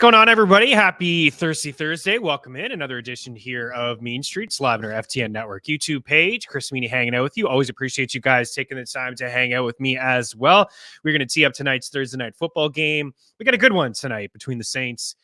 going on, everybody? Happy Thursday. Welcome in another edition here of Mean Streets live on our FTN Network YouTube page. Chris Meaney hanging out with you. Always appreciate you guys taking the time to hang out with me as well. We're going to tee up tonight's Thursday night football game. We got a good one tonight between the Saints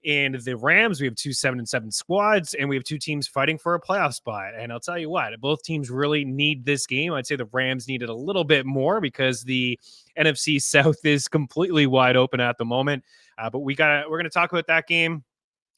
and the Rams. We have two 7-7 squads, and we have two teams fighting for a playoff spot. And I'll tell you what, both teams really need this game. I'd say the Rams need it a little bit more because the NFC South is completely wide open at the moment. But we're going to talk about that game.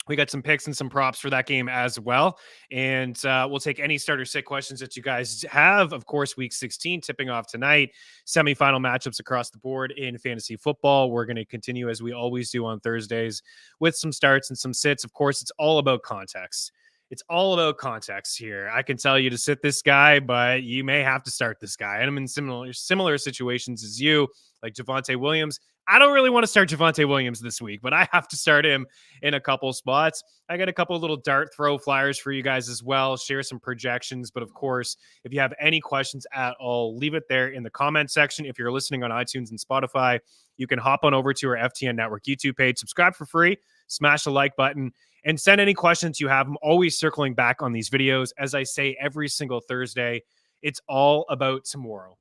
We got some picks and some props for that game as well. And we'll take any starter sit questions that you guys have. Of course, week 16 tipping off tonight. Semifinal matchups across the board in fantasy football. We're going to continue as we always do on Thursdays with some starts and some sits. Of course, it's all about context. It's all about context here. I can tell you to sit this guy, but you may have to start this guy. And I'm in similar situations as you, like Javonte Williams. I don't really want to start Javonte Williams this week, but I have to start him in a couple spots. I got a couple little dart throw flyers for you guys as well, share some projections. But of course, if you have any questions at all, leave it there in the comment section. If you're listening on iTunes and Spotify, you can hop on over to our FTN Network YouTube page, subscribe for free, smash the like button, and send any questions you have. I'm always circling back on these videos. As I say every single Thursday, it's all about tomorrow.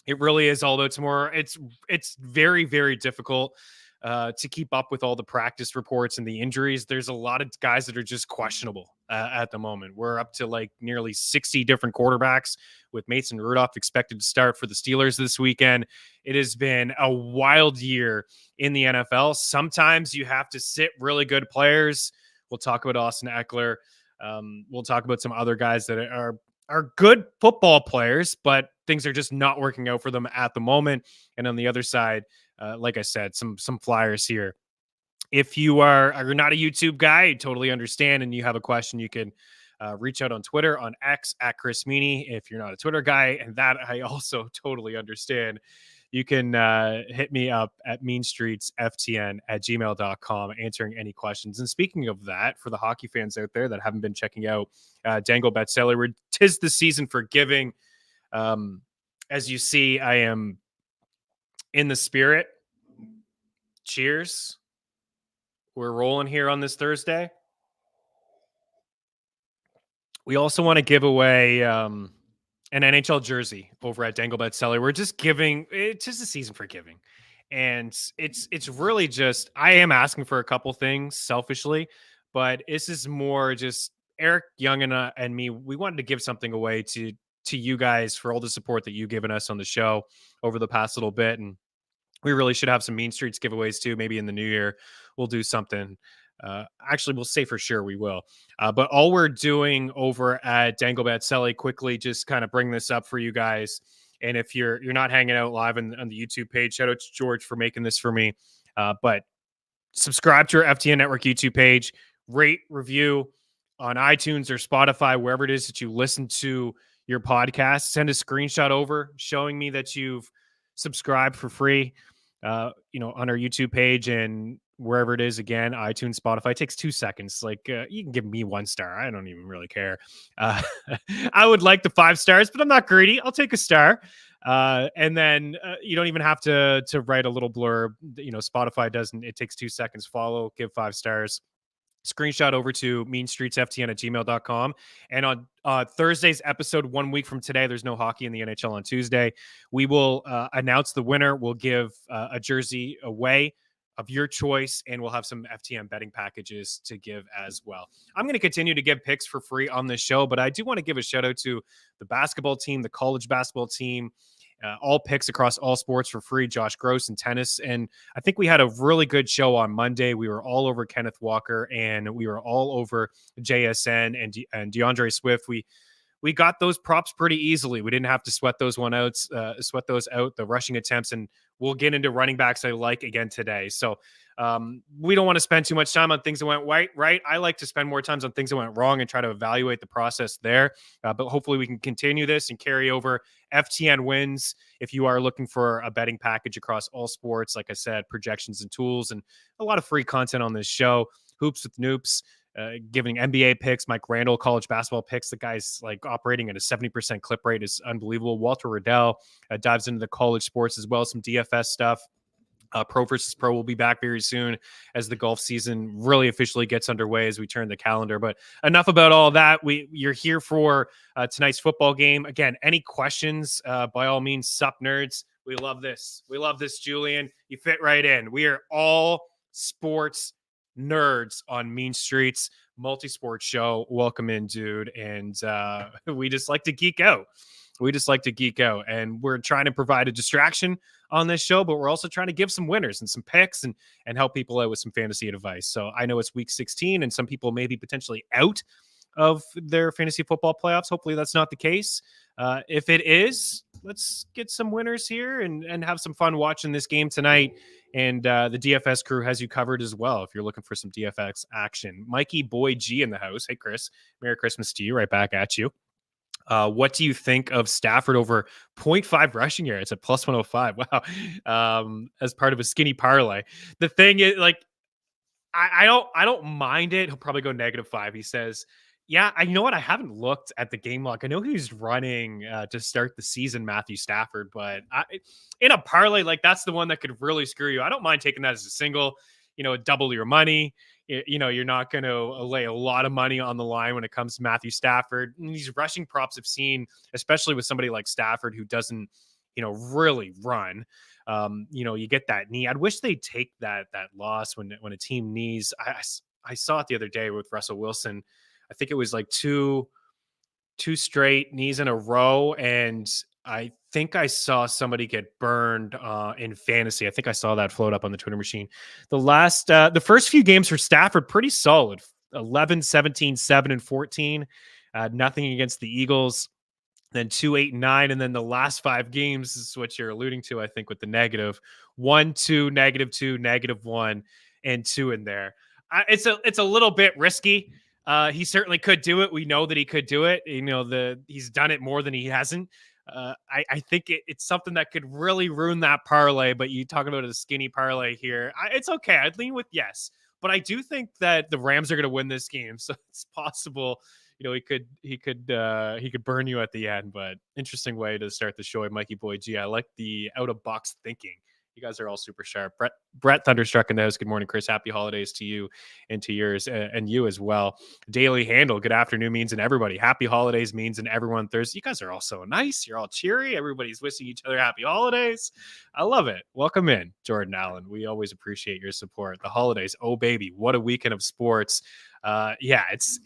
It really is all about tomorrow. It's very, very difficult to keep up with all the practice reports and the injuries. There's a lot of guys that are just questionable at the moment. We're up to like nearly 60 different quarterbacks with Mason Rudolph expected to start for the Steelers this weekend. It has been a wild year in the NFL. Sometimes you have to sit really good players. We'll talk about Austin Eckler. We'll talk about some other guys that are good football players, but things are just not working out for them at the moment. And on the other side, like I said, some flyers here. If you're not a YouTube guy, I totally understand, and you have a question, you can reach out on Twitter, on X, at Chris Meaney. If you're not a Twitter guy, and that I also totally understand, you can hit me up at meanstreetsftn@gmail.com, answering any questions. And speaking of that, for the hockey fans out there that haven't been checking out Dangle Betselli, where 'tis the season for giving. As you see, I am in the spirit. Cheers. We're rolling here on this Thursday. We also want to give away an NHL jersey over at Dangle Betselli. We're just giving. It's just a season for giving. And it's really just, I am asking for a couple things selfishly, but this is more just Eric Young and me. We wanted to give something away to you guys for all the support that you've given us on the show over the past little bit. And we really should have some Mean Streets giveaways too. Maybe in the new year, we'll do something. Actually, we'll say for sure we will. But all we're doing over at Dangle Betselli, quickly just kind of bring this up for you guys. And if you're not hanging out live on the YouTube page, shout out to George for making this for me. But subscribe to our FTN Network YouTube page, rate, review on iTunes or Spotify, wherever it is that you listen to your podcast. Send a screenshot over showing me that you've subscribed for free, on our YouTube page and wherever it is. Again, iTunes, Spotify. It takes 2 seconds. Like you can give me 1 star. I don't even really care. I would like the 5 stars, but I'm not greedy. I'll take a star. And then you don't even have to write a little blurb. Spotify doesn't. It takes 2 seconds. Follow, give 5 stars. Screenshot over to meanstreetsftn@gmail.com. And on Thursday's episode, 1 week from today, there's no hockey in the NHL on Tuesday. We will announce the winner. We'll give a jersey away of your choice, and we'll have some FTN betting packages to give as well. I'm going to continue to give picks for free on this show, but I do want to give a shout out to the basketball team, the college basketball team, all picks across all sports for free. Josh Gross and tennis. And I think we had a really good show on Monday. We were all over Kenneth Walker, and we were all over JSN and DeAndre Swift. We got those props pretty easily. We didn't have to sweat those out, the rushing attempts, and we'll get into running backs I like again today. So we don't want to spend too much time on things that went right. I like to spend more time on things that went wrong and try to evaluate the process there. But hopefully we can continue this and carry over FTN wins. If you are looking for a betting package across all sports, like I said, projections and tools, and a lot of free content on this show, Hoops with Noops, giving NBA picks, Mike Randall, college basketball picks. The guy's like operating at a 70% clip rate is unbelievable. Walter Riddell dives into the college sports as well as some DFS stuff. Pro versus Pro will be back very soon as the golf season really officially gets underway as we turn the calendar. But enough about all that. You're here for tonight's football game. Again, any questions, by all means, sup nerds. We love this. We love this, Julian. You fit right in. We are all sports nerds on Mean Streets multi-sport show. Welcome in, dude. And we just like to geek out. We just like to geek out, and we're trying to provide a distraction on this show, but we're also trying to give some winners and some picks and help people out with some fantasy advice. So I know it's week 16 and some people may be potentially out of their fantasy football playoffs. Hopefully that's not the case. If it is, let's get some winners here and have some fun watching this game tonight. And the DFS crew has you covered as well if you're looking for some DFS action. Mikey Boy G in the house. Hey, Chris. Merry Christmas to you. Right back at you. What do you think of Stafford over 0.5 rushing yards at plus 105? Wow. As part of a skinny parlay. The thing is, like, I don't mind it. He'll probably go -5. He says, yeah, you know what? I haven't looked at the game log. I know he's running to start the season, Matthew Stafford, but in a parlay, like, that's the one that could really screw you. I don't mind taking that as a single, double your money. You're not going to lay a lot of money on the line when it comes to Matthew Stafford. And these rushing props have seen, especially with somebody like Stafford who doesn't, really run. You get that knee. I'd wish they'd take that loss when a team knees. I saw it the other day with Russell Wilson. I think it was like two straight knees in a row, and I think I saw somebody get burned in fantasy. I think I saw that float up on the Twitter machine. The first few games for Stafford, pretty solid. 11, 17, 7, and 14. Nothing against the Eagles. Then 2, 8, and 9. And then the last 5 games is what you're alluding to, I think, with the negative. 1, 2, -2, -1, and 2 in there. It's a little bit risky. He certainly could do it. We know that he could do it. He's done it more than he hasn't. I think it's something that could really ruin that parlay, but you talk about a skinny parlay here. It's okay. I'd lean with yes, but I do think that the Rams are going to win this game. So it's possible, he could burn you at the end, but interesting way to start the show. Mikey Boy G. I like the out of box thinking. You guys are all super sharp. Brett Thunderstruck in the house. Good morning, Chris. Happy holidays to you and to yours and you as well. Daily Handle. Good afternoon means and everybody. Happy holidays means and everyone Thursday. You guys are all so nice. You're all cheery. Everybody's wishing each other happy holidays. I love it. Welcome in, Jordan Allen. We always appreciate your support. The holidays. Oh baby, what a weekend of sports. Yeah, it's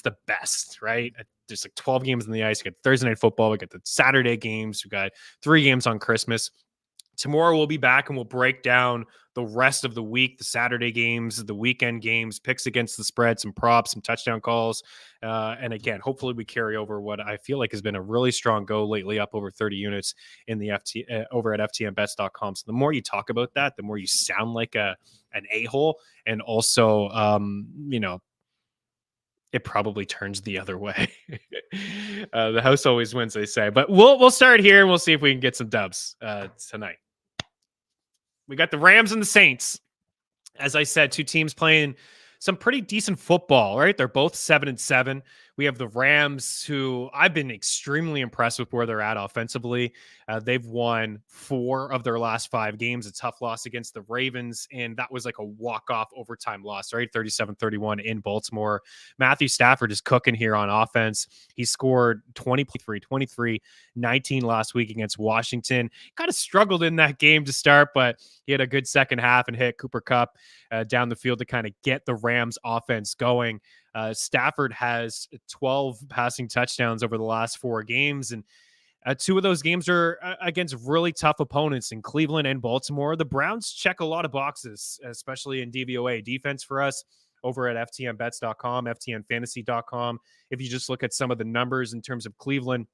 the best, right? There's like 12 games in the ice. We got Thursday night football. We got the Saturday games. We got 3 games on Christmas. Tomorrow we'll be back and we'll break down the rest of the week, the Saturday games, the weekend games, picks against the spread, some props, some touchdown calls. And again, hopefully we carry over what I feel like has been a really strong go lately, up over 30 units in the over at ftmbets.com. So the more you talk about that, the more you sound like an a-hole. And also, it probably turns the other way. The house always wins, they say. But we'll start here and we'll see if we can get some dubs tonight. We got the Rams and the Saints. As I said, 2 teams playing some pretty decent football, right? They're both 7-7. We have the Rams, who I've been extremely impressed with where they're at offensively. They've won 4 of their last 5 games. A tough loss against the Ravens, and that was like a walk-off overtime loss, right? 37-31 in Baltimore. Matthew Stafford is cooking here on offense. He scored 23, 19 last week against Washington. Kind of struggled in that game to start, but he had a good second half and hit Cooper Kupp down the field to kind of get the Rams offense going. Stafford has 12 passing touchdowns over the last 4 games, and 2 of those games are against really tough opponents in Cleveland and Baltimore. The Browns check a lot of boxes, especially in DVOA defense for us over at ftmbets.com, ftnfantasy.com. If you just look at some of the numbers in terms of Cleveland,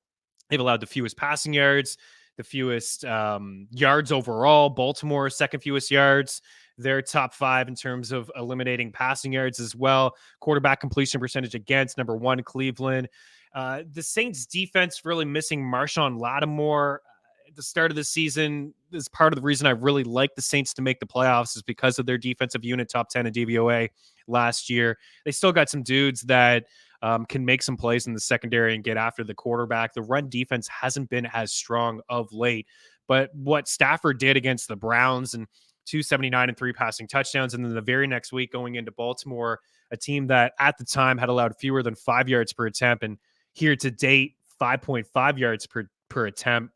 they've allowed the fewest passing yards, the fewest yards overall. Baltimore, second fewest yards. They're top 5 in terms of eliminating passing yards as well. Quarterback completion percentage against, number 1, Cleveland. The Saints defense really missing Marshawn Lattimore at the start of the season. This is part of the reason I really like the Saints to make the playoffs, is because of their defensive unit, top 10 in DVOA last year. They still got some dudes that can make some plays in the secondary and get after the quarterback. The run defense hasn't been as strong of late, but what Stafford did against the Browns and 279 and 3 passing touchdowns. And then the very next week going into Baltimore, a team that at the time had allowed fewer than 5 yards per attempt, and here to date 5.5 yards per attempt.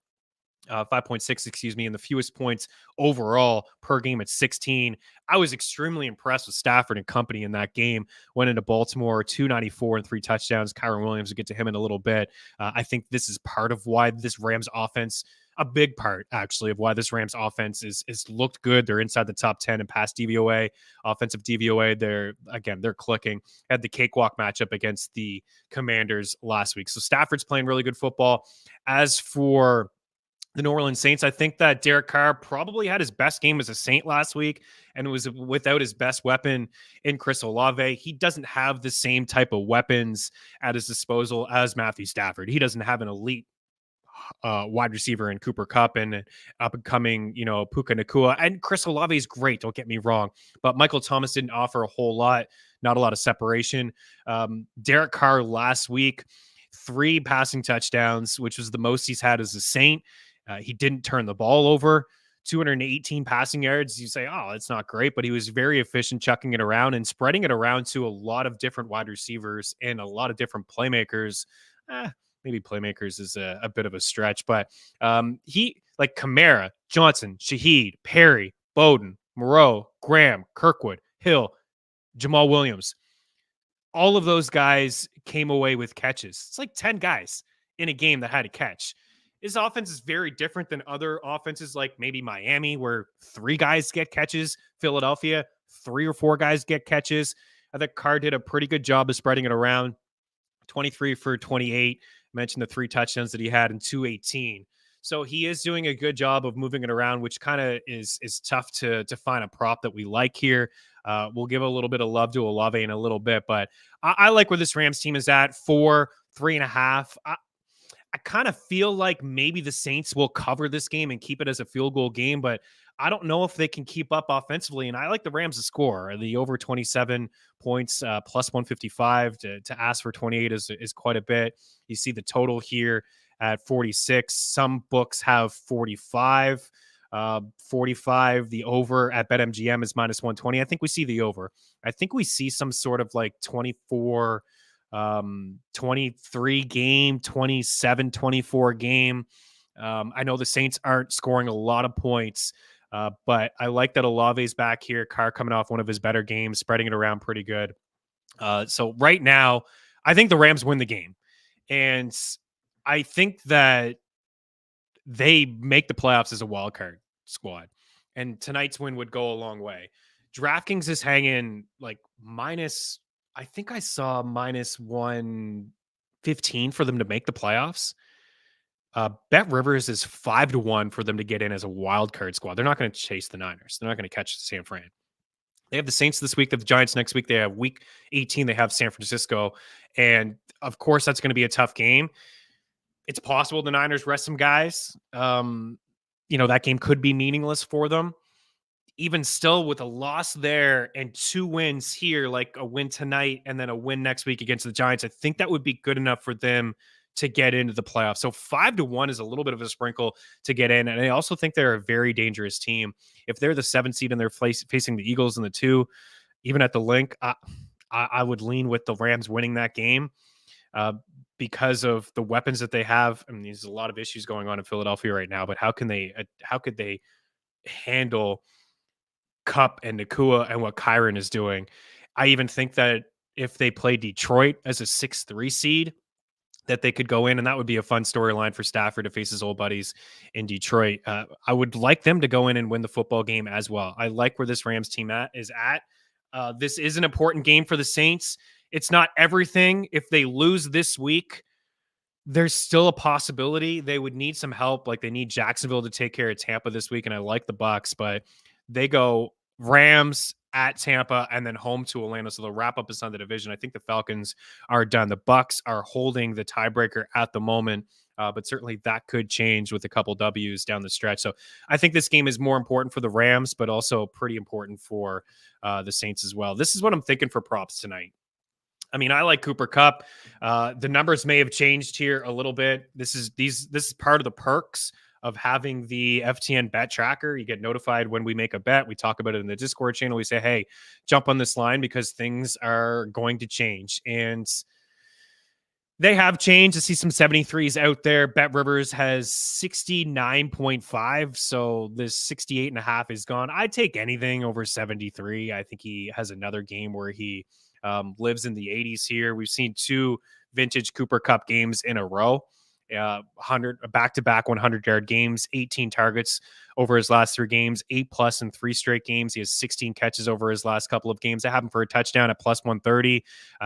5.6, excuse me, and the fewest points overall per game at 16. I was extremely impressed with Stafford and company in that game. Went into Baltimore, 294 and 3 touchdowns. Kyron Williams, will get to him in a little bit. I think this is part of why this Rams offense, a big part actually, of why this Rams offense is looked good. They're inside the top 10 in pass DVOA, offensive DVOA. They're clicking. Had the cakewalk matchup against the Commanders last week. So Stafford's playing really good football. As for the New Orleans Saints, I think that Derek Carr probably had his best game as a Saint last week, and was without his best weapon in Chris Olave. He doesn't have the same type of weapons at his disposal as Matthew Stafford. He doesn't have an elite wide receiver in Cooper Kupp and up and coming, Puka Nacua. And Chris Olave is great, don't get me wrong, but Michael Thomas didn't offer a whole lot, not a lot of separation. Derek Carr last week, 3 passing touchdowns, which was the most he's had as a Saint. He didn't turn the ball over. 218 passing yards. You say, oh, it's not great, but he was very efficient chucking it around and spreading it around to a lot of different wide receivers and a lot of different playmakers. Maybe playmakers is a bit of a stretch, but he, like Kamara, Johnson, Shaheed, Perry, Bowden, Moreau, Graham, Kirkwood, Hill, Jamal Williams. All of those guys came away with catches. It's like 10 guys in a game that had a catch. His offense is very different than other offenses like maybe Miami, where 3 guys get catches. Philadelphia, 3 or 4 guys get catches. I think Carr did a pretty good job of spreading it around. 23 for 28. Mentioned the 3 touchdowns that he had in 218. So he is doing a good job of moving it around, which kind of is tough to find a prop that we like here. We'll give a little bit of love to Olave in a little bit, but I like where this Rams team is at. 4, 3.5. I kind of feel like maybe the Saints will cover this game and keep it as a field goal game, but I don't know if they can keep up offensively. And I like the Rams to score. The over 27 points, plus 155 to ask for 28 is quite a bit. You see the total here at 46. Some books have 45. 45. The over at BetMGM is minus 120. I think we see the over. I think we see some sort of like 24, 23 game, 27, 24 game. I know the Saints aren't scoring a lot of points, but I like that Olave's back here. Carr coming off one of his better games, spreading it around pretty good. So right now, I think the Rams win the game. And I think that they make the playoffs as a wild card squad. And tonight's win would go a long way. DraftKings is hanging like minus, I think I saw minus 115 for them to make the playoffs. Bet Rivers is 5-1 for them to get in as a wild card squad. They're not going to chase the Niners. They're not going to catch San Fran. They have the Saints this week. They have the Giants next week. They have week 18. They have San Francisco. And of course, that's going to be a tough game. It's possible the Niners rest some guys. That game could be meaningless for them. Even still, with a loss there and 2 wins here, like a win tonight and then a win next week against the Giants, I think that would be good enough for them to get into the playoffs. So 5-1 is a little bit of a sprinkle to get in. And I also think they're a very dangerous team. If they're the 7 seed and they're facing the Eagles in the 2, even at the link, I would lean with the Rams winning that game because of the weapons that they have. I mean, there's a lot of issues going on in Philadelphia right now, but how could they handle Kupp and Nacua and what Kyron is doing? I even think that if they play Detroit as a 6-3 seed, that they could go in, and that would be a fun storyline for Stafford to face his old buddies in Detroit. I would like them to go in and win the football game as well. I like where this Rams team is at. This is an important game for the Saints. It's not everything. If they lose this week, there's still a possibility they would need some help. Like they need Jacksonville to take care of Tampa this week, and I like the Bucs, but they go Rams at Tampa and then home to Atlanta. So they'll wrap up this on the division. I think the Falcons are done. The Bucs are holding the tiebreaker at the moment, but certainly that could change with a couple W's down the stretch. So I think this game is more important for the Rams, but also pretty important for the Saints as well. This is what I'm thinking for props tonight. I mean, I like Cooper Kupp. The numbers may have changed here a little bit. This is part of the perks of having the FTN bet tracker. You get notified when we make a bet. We talk about it in the Discord channel. We say, hey, jump on this line because things are going to change. And they have changed. I see some 73s out there. Bet Rivers has 69.5. So this 68.5 is gone. I'd take anything over 73. I think he has another game where he lives in the 80s here. We've seen 2 vintage Cooper Cup games in a row. 100 back-to-back 100-yard games, 18 targets over his last 3 games, 8+ in 3 straight games. He has 16 catches over his last couple of games. I have him for a touchdown at plus 130.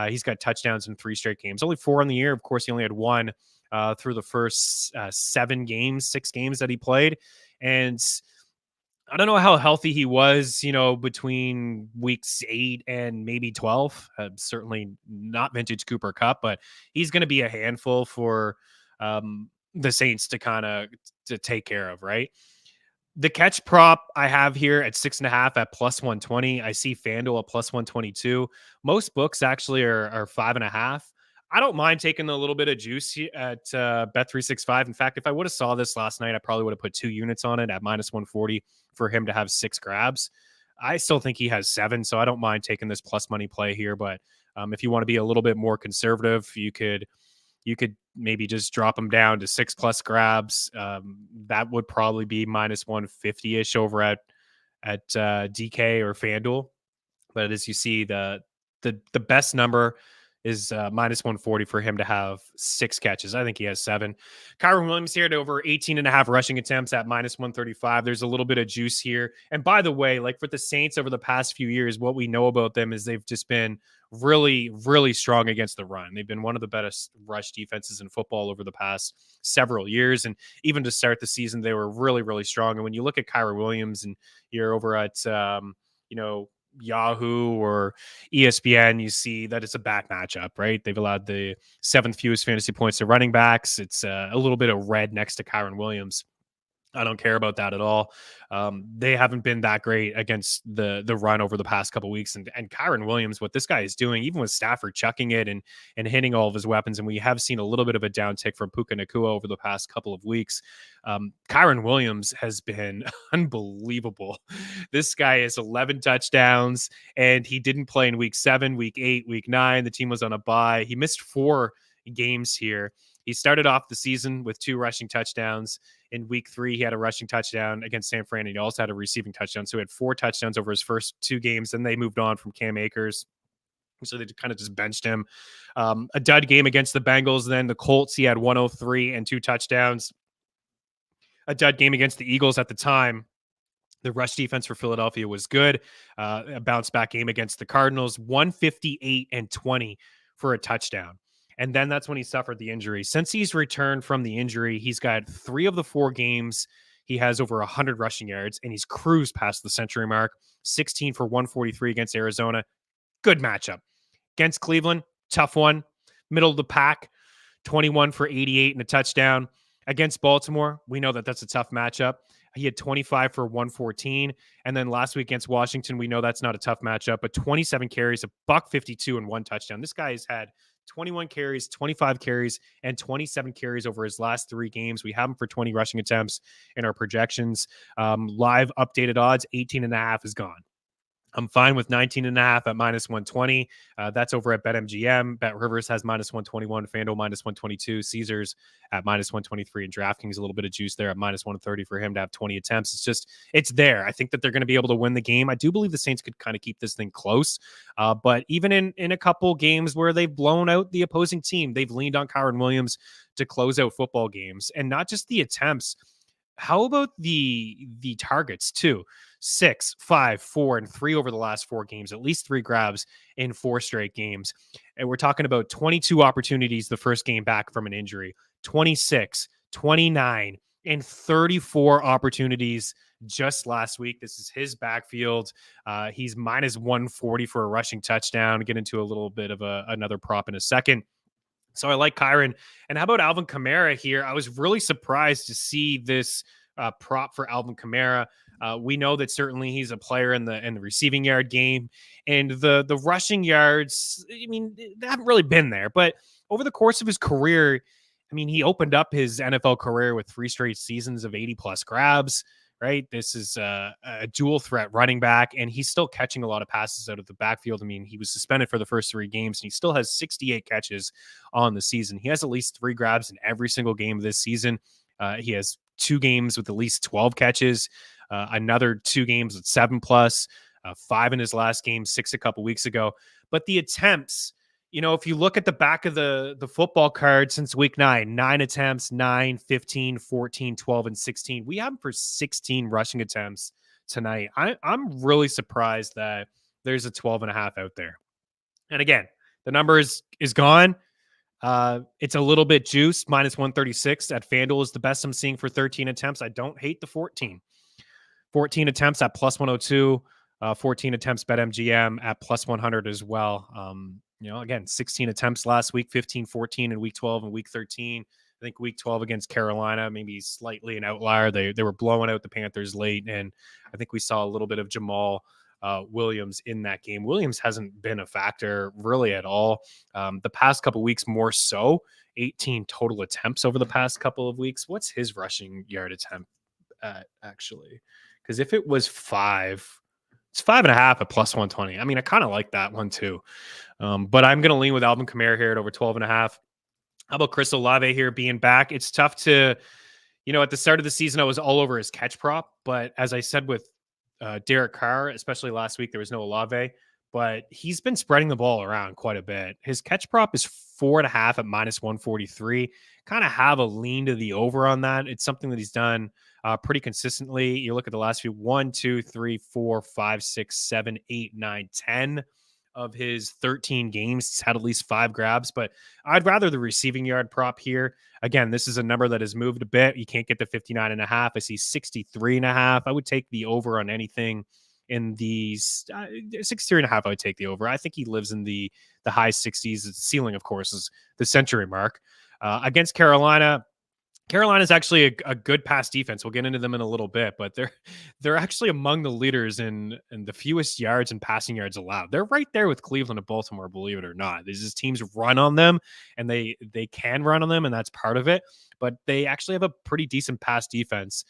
He's got touchdowns in 3 straight games. Only 4 in the year. Of course, he only had 1 through the first 6 games that he played. And I don't know how healthy he was, between weeks 8 and maybe 12. Certainly not vintage Cooper Cup, but he's going to be a handful for the Saints to take care of, right? The catch prop I have here at 6.5 at plus 120. I see FanDuel at plus 122. Most books actually are 5.5. I don't mind taking a little bit of juice at Bet365. In fact, if I would have saw this last night, I probably would have put 2 units on it at minus 140 for him to have 6 grabs. I still think he has 7, so I don't mind taking this plus money play here. But if you want to be a little bit more conservative, you could maybe just drop him down to 6+ grabs. That would probably be minus 150-ish over at DK or FanDuel. But as you see, the best number is minus 140 for him to have 6 catches. I think he has 7. Kyren Williams here at over 18.5 rushing attempts at minus 135. There's a little bit of juice here. And by the way, like for the Saints over the past few years, what we know about them is they've just been really, really strong against the run. They've been one of the best rush defenses in football over the past several years. And even to start the season, they were really, really strong. And when you look at Kyren Williams and you're over at, Yahoo or ESPN, you see that it's a bad matchup, right? They've allowed the 7th fewest fantasy points to running backs. It's a little bit of red next to Kyren Williams. I don't care about that at all. They haven't been that great against the run over the past couple of weeks. And Kyren Williams, what this guy is doing, even with Stafford chucking it and hitting all of his weapons, and we have seen a little bit of a downtick from Puka Nacua over the past couple of weeks. Kyren Williams has been unbelievable. This guy has 11 touchdowns, and he didn't play in week 7, week 8, week 9. The team was on a bye. He missed 4 games here. He started off the season with 2 rushing touchdowns. In week 3, he had a rushing touchdown against San Fran, and he also had a receiving touchdown. So he had 4 touchdowns over his first 2 games. Then they moved on from Cam Akers. So they kind of just benched him. A dud game against the Bengals. Then the Colts, he had 103 and 2 touchdowns. A dud game against the Eagles at the time. The rush defense for Philadelphia was good. A bounce back game against the Cardinals, 158 and 20 for a touchdown. And then that's when he suffered the injury. Since he's returned from the injury, he's got 3 of the 4 games. He has over 100 rushing yards, and he's cruised past the century mark. 16 for 143 against Arizona. Good matchup. Against Cleveland, tough one. Middle of the pack, 21 for 88 and a touchdown. Against Baltimore, we know that that's a tough matchup. He had 25 for 114. And then last week against Washington, we know that's not a tough matchup, but 27 carries, $152 and 1 touchdown. This guy has had 21 carries, 25 carries, and 27 carries over his last 3 games. We have him for 20 rushing attempts in our projections. Live updated odds, 18.5 is gone. I'm fine with 19.5 at minus 120. That's over at BetMGM. Bet Rivers has minus 121, FanDuel minus 122, Caesars at minus 123, and DraftKings a little bit of juice there at minus 130 for him to have 20 attempts. It's there. I think that they're going to be able to win the game. I do believe the Saints could kind of keep this thing close. But even in a couple games where they've blown out the opposing team, they've leaned on Kyren Williams to close out football games. And not just the attempts. How about the targets too? 6, 5, 4, and 3 over the last 4 games, at least 3 grabs in 4 straight games. And we're talking about 22 opportunities the first game back from an injury, 26, 29, and 34 opportunities just last week. This is his backfield. He's minus 140 for a rushing touchdown. Get into a little bit of another prop in a second. So I like Kyren. And how about Alvin Kamara here? I was really surprised to see this prop for Alvin Kamara. We know that certainly he's a player in the receiving yard game, and the rushing yards, I mean, they haven't really been there. But over the course of his career, mean, he opened up his NFL career with 3 straight seasons of 80 plus grabs, right? This is a dual threat running back, and he's still catching a lot of passes out of the backfield. I mean, he was suspended for the first 3 games, and he still has 68 catches on the season. He has at least 3 grabs in every single game of this season. He has 2 games with at least 12 catches, another 2 games with 7 plus, 5 in his last game, 6 a couple weeks ago. But the attempts, if you look at the back of the football card since week 9 attempts, 9, 15, 14, 12, and 16. We have him for 16 rushing attempts tonight. I'm really surprised that there's a 12.5 out there. And again, the number is gone. It's a little bit juiced. Minus 136 at FanDuel is the best I'm seeing for 13 attempts. I don't hate the 14. 14 attempts at plus 102. 14 attempts BetMGM at plus 100 as well. Again, 16 attempts last week, 15, 14 in week 12 and week 13. I think week 12 against Carolina, maybe slightly an outlier. They were blowing out the Panthers late, and I think we saw a little bit of Jamal Williams in that game. Williams hasn't been a factor really at all. The past couple of weeks more so. 18 total attempts over the past couple of weeks. What's his rushing yard attempt at, actually? Because if it was 5... it's 5.5 at plus 120. I mean, I kind of like that one too. But I'm going to lean with Alvin Kamara here at over 12.5. How about Chris Olave here being back? It's tough to, at the start of the season, I was all over his catch prop. But as I said with Derek Carr, especially last week, there was no Olave. But he's been spreading the ball around quite a bit. His catch prop is 4.5 at minus 143. Kind of have a lean to the over on that. It's something that he's done pretty consistently. You look at the last few 1, 2, 3, 4, 5, 6, 7, 8, 9, 10 of his 13 games. He's had at least 5 grabs, but I'd rather the receiving yard prop here. Again, this is a number that has moved a bit. You can't get to 59.5. I see 63.5. I would take the over on anything in these 63.5. I would take the over. I think he lives in the high 60s. The ceiling, of course, is the century mark. Against Carolina, Carolina's actually a good pass defense. We'll get into them in a little bit, but they're actually among the leaders in the fewest yards and passing yards allowed. They're right there with Cleveland and Baltimore, believe it or not. These teams run on them, and they can run on them, and that's part of it. But they actually have a pretty decent pass defense.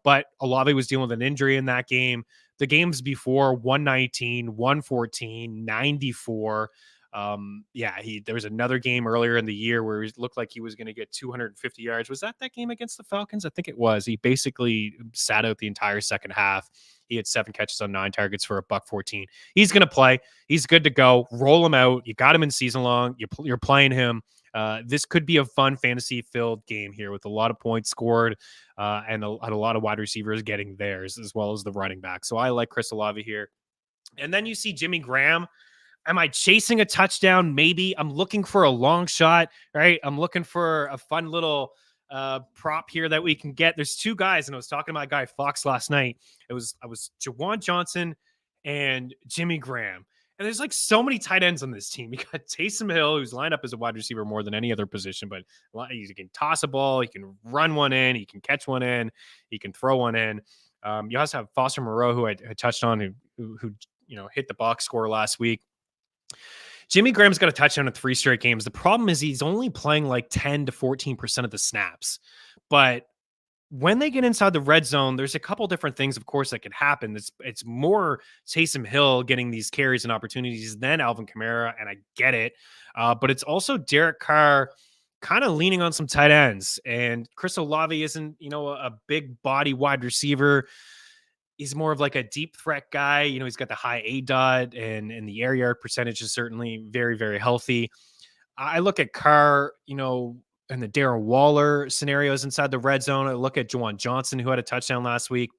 But Olave was dealing with an injury in that game. The games before, 119, 114, 94. There was another game earlier in the year where it looked like he was going to get 250 yards. Was that game against the Falcons? I think it was. He basically sat out the entire second half. He had 7 catches on 9 targets for $114. He's going to play. He's good to go. Roll him out. You got him in season long. You're playing him. This could be a fun fantasy-filled game here with a lot of points scored and a lot of wide receivers getting theirs as well as the running back. So I like Chris Olave here. And then you see Jimmy Graham. Am I chasing a touchdown? Maybe. I'm looking for a long shot, right? I'm looking for a fun little prop here that we can get. There's 2 guys, and I was talking to my guy Fox last night. I was Juwan Johnson and Jimmy Graham. And there's like so many tight ends on this team. You got Taysom Hill, who's lined up as a wide receiver more than any other position, but he can toss a ball, he can run one in, he can catch one in, he can throw one in. You also have Foster Moreau, who I touched on, who hit the box score last week. Jimmy Graham's got a touchdown in 3 straight games. The problem is he's only playing like 10 to 14% of the snaps. But when they get inside the red zone, there's a couple different things, of course, that could happen. It's more Taysom Hill getting these carries and opportunities than Alvin Kamara, and I get it. But it's also Derek Carr kind of leaning on some tight ends. And Chris Olave isn't, a big body wide receiver. He's more of like a deep threat guy. He's got the high ADOT and the air yard percentage is certainly very, very healthy. I look at Carr, and the Darren Waller scenarios inside the red zone. I look at Juwan Johnson, who had a touchdown last week.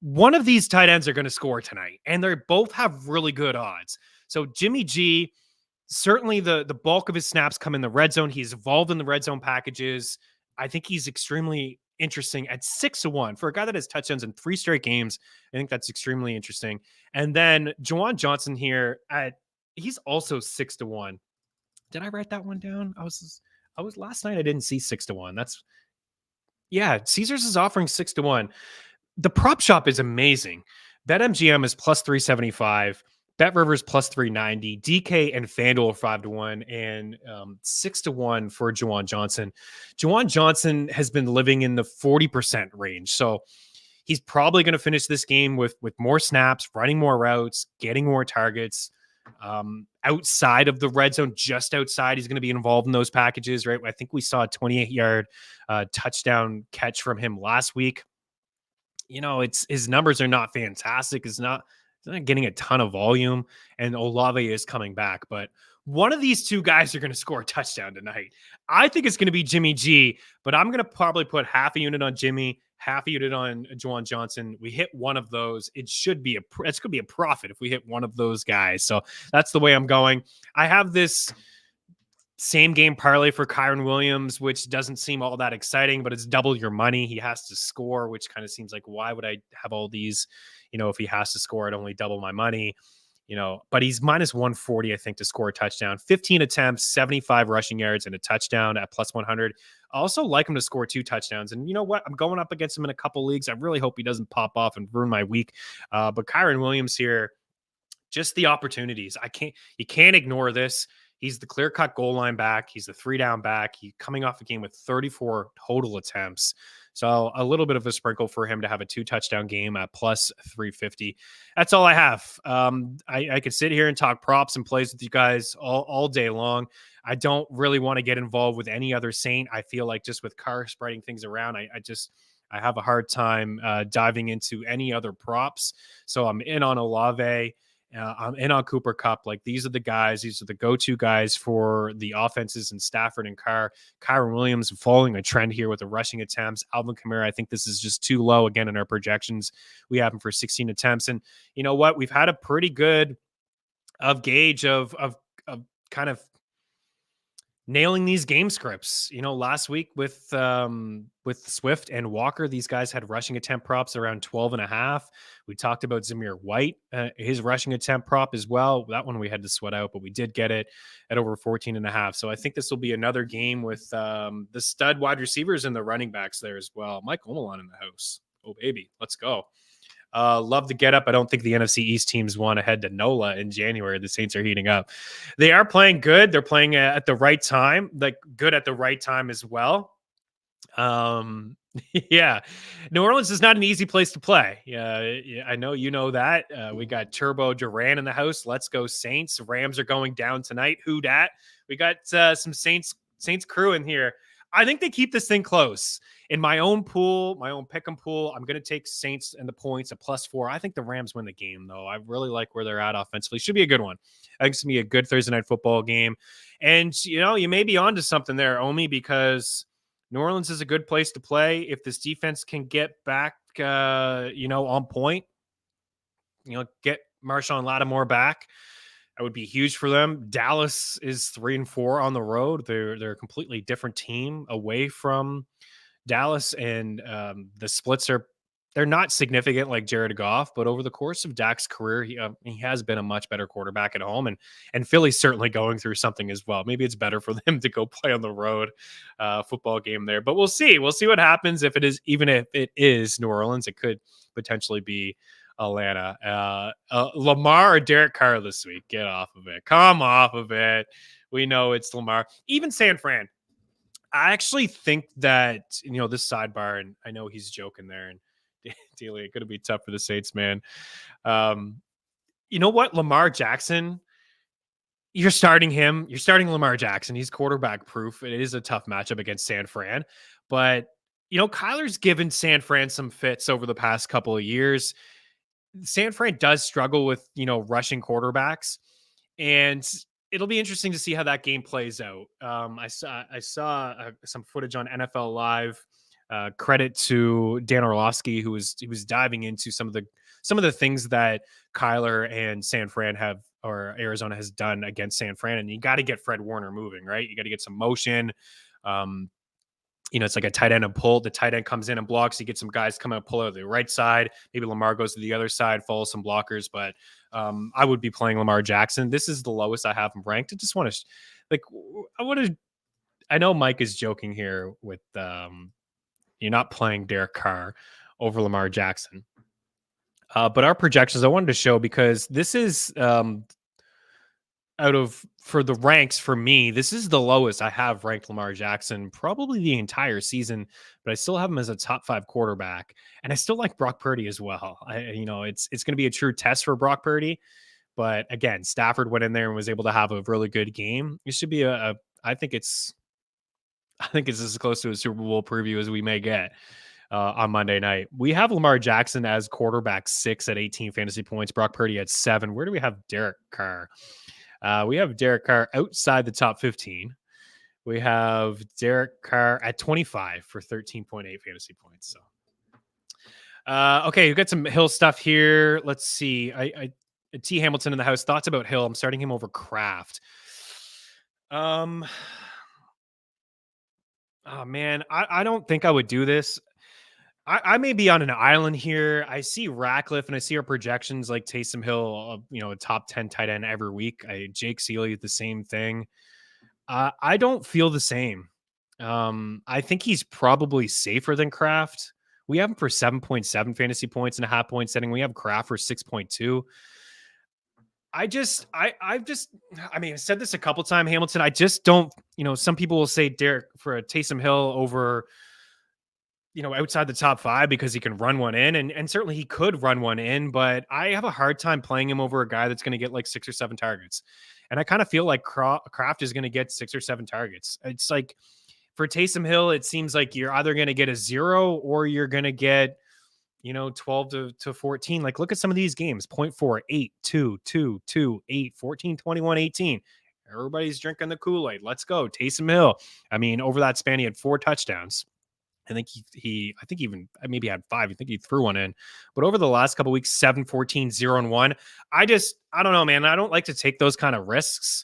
One of these tight ends are going to score tonight, and they both have really good odds. So Jimmy G, certainly the bulk of his snaps come in the red zone. He's evolved in the red zone packages. I think he's extremely interesting at 6-1 for a guy that has touchdowns in 3 straight games. I think that's extremely interesting. And then Juwan Johnson here he's also 6-1. Did I write that one down? I was last night. I didn't see 6-1. Caesars is offering 6-1. The prop shop is amazing. BetMGM is plus 375. Bet Rivers plus 390, DK and FanDuel 5-1, and 6-1 for Juwan Johnson. Juwan Johnson has been living in the 40% range. So he's probably going to finish this game with more snaps, running more routes, getting more targets. Outside of the red zone, just outside, he's going to be involved in those packages, right? I think we saw a 28-yard touchdown catch from him last week. It's his numbers are not fantastic. It's not getting a ton of volume, and Olave is coming back. But one of these two guys are going to score a touchdown tonight. I think it's going to be Jimmy G, but I'm going to probably put half a unit on Jimmy, half a unit on Juwan Johnson. We hit one of those. It's going to be a profit if we hit one of those guys. So that's the way I'm going. I have this same game parlay for Kyron Williams, which doesn't seem all that exciting, but it's double your money. He has to score, which kind of seems like, why would I have all these? If he has to score, I'd only double my money. But he's minus 140, I think, to score a touchdown. 15 attempts, 75 rushing yards, and a touchdown at plus 100. I also like him to score 2 touchdowns. And you know what? I'm going up against him in a couple leagues. I really hope he doesn't pop off and ruin my week. But Kyron Williams here, just the opportunities. You can't ignore this. He's the clear-cut goal line back. He's the 3-down back. He's coming off a game with 34 total attempts. So a little bit of a sprinkle for him to have a 2-touchdown game at plus 350. That's all I have. I could sit here and talk props and plays with you guys all day long. I don't really want to get involved with any other Saint. I feel like just with Carr spreading things around, I have a hard time diving into any other props. So I'm in on Olave. I'm in on Cooper Kupp. Like, these are the guys. These are the go-to guys for the offenses in Stafford and Carr. Kyron Williams following a trend here with the rushing attempts. Alvin Kamara, I think this is just too low again in our projections. We have him for 16 attempts. And you know what? We've had a pretty good gauge of kind of nailing these game scripts. Last week with Swift and Walker, these guys had rushing attempt props around 12.5. We talked about Zamir White, his rushing attempt prop as well. That one we had to sweat out, but we did get it at over 14.5. So I think this will be another game with the stud wide receivers and the running backs there as well. Mike Omalon in the house. Oh, baby. Let's go. Love the get up. I don't think the NFC East teams want to head to NOLA in January. The Saints are heating up. They are playing good. They're playing at the right time, like good at the right time as well. Yeah, New Orleans is not an easy place to play. Yeah, I know you know that. We got Turbo Duran in the house. Let's go Saints. Rams are going down tonight. Who dat? We got some Saints crew in here. I think they keep this thing close. In my own pool, my own pick'em pool, I'm going to take Saints and the points at +4. I think the Rams win the game, though. I really like where they're at offensively. Should be a good one. I think it's going to be a good Thursday night football game. And, you may be onto something there, Omi, because New Orleans is a good place to play. If this defense can get back, on point, get Marshawn Lattimore back, that would be huge for them. Dallas is 3-4 on the road. They're a completely different team away from Dallas, and the splits they're not significant like Jared Goff, but over the course of Dak's career, he has been a much better quarterback at home, and Philly's certainly going through something as well. Maybe it's better for them to go play on the road football game there, but we'll see. We'll see what happens if it is New Orleans. It could potentially be Atlanta. Lamar or Derek Carr this week? Get off of it. Come off of it. We know it's Lamar. Even San Fran. I actually think that, this sidebar, and I know he's joking there, and Delia, it's going to be tough for the Saints, man. You know what? Lamar Jackson, you're starting him. You're starting Lamar Jackson. He's quarterback proof. It is a tough matchup against San Fran. But, Kyler's given San Fran some fits over the past couple of years. San Fran does struggle with, rushing quarterbacks, and it'll be interesting to see how that game plays out. I saw some footage on NFL Live. Credit to Dan Orlovsky, who was diving into some of the things that Kyler and San Fran or Arizona has done against San Fran, and you got to get Fred Warner moving, right? You got to get some motion. It's like a tight end and pull. The tight end comes in and blocks. You get some guys coming and pull out the right side. Maybe Lamar goes to the other side, follows some blockers. But I would be playing Lamar Jackson. This is the lowest I have him ranked. I just want to, I know Mike is joking here with you're not playing Derek Carr over Lamar Jackson. But our projections, I wanted to show because this is for the ranks for me, this is the lowest I have ranked Lamar Jackson probably the entire season, but I still have him as a top 5 quarterback, and I still like Brock Purdy as well. It's going to be a true test for Brock Purdy, but again, Stafford went in there and was able to have a really good game. It should be I think it's I think it's as close to a Super Bowl preview as we may get on Monday night. We have Lamar Jackson as quarterback 6 at 18 fantasy points. Brock Purdy at 7. Where do we have Derek Carr? We have Derek Carr outside the top 15. We have Derek Carr at 25 for 13.8 fantasy points. So, okay, we've got some Hill stuff here. Let's see. T. Hamilton in the house. Thoughts about Hill? I'm starting him over Kraft. Oh man, I don't think I would do this. I may be on an island here. I see Ratcliffe and I see our projections like Taysom Hill, a top 10 tight end every week. Jake Seeley, the same thing. I don't feel the same. I think he's probably safer than Kraft. We have him for 7.7 fantasy points in a half point setting. We have Kraft for 6.2. I've said this a couple times, Hamilton. I just don't, some people will say Derek for a Taysom Hill over, outside the top 5 because he can run one in. And certainly he could run one in, but I have a hard time playing him over a guy that's going to get like 6 or 7 targets. And I kind of feel like Kraft is going to get 6 or 7 targets. It's like for Taysom Hill, it seems like you're either going to get a 0 or you're going to get, 12 to 14. Like, look at some of these games: 0.4, 8, 2, 2, 2, 8, 14, 21, 18. Everybody's drinking the Kool-Aid. Let's go. Taysom Hill. I mean, over that span, he had 4 touchdowns. I think he even maybe had 5. I think he threw one in. But over the last couple of weeks, 7, 14, 0, and 1. I don't know, man. I don't like to take those kind of risks.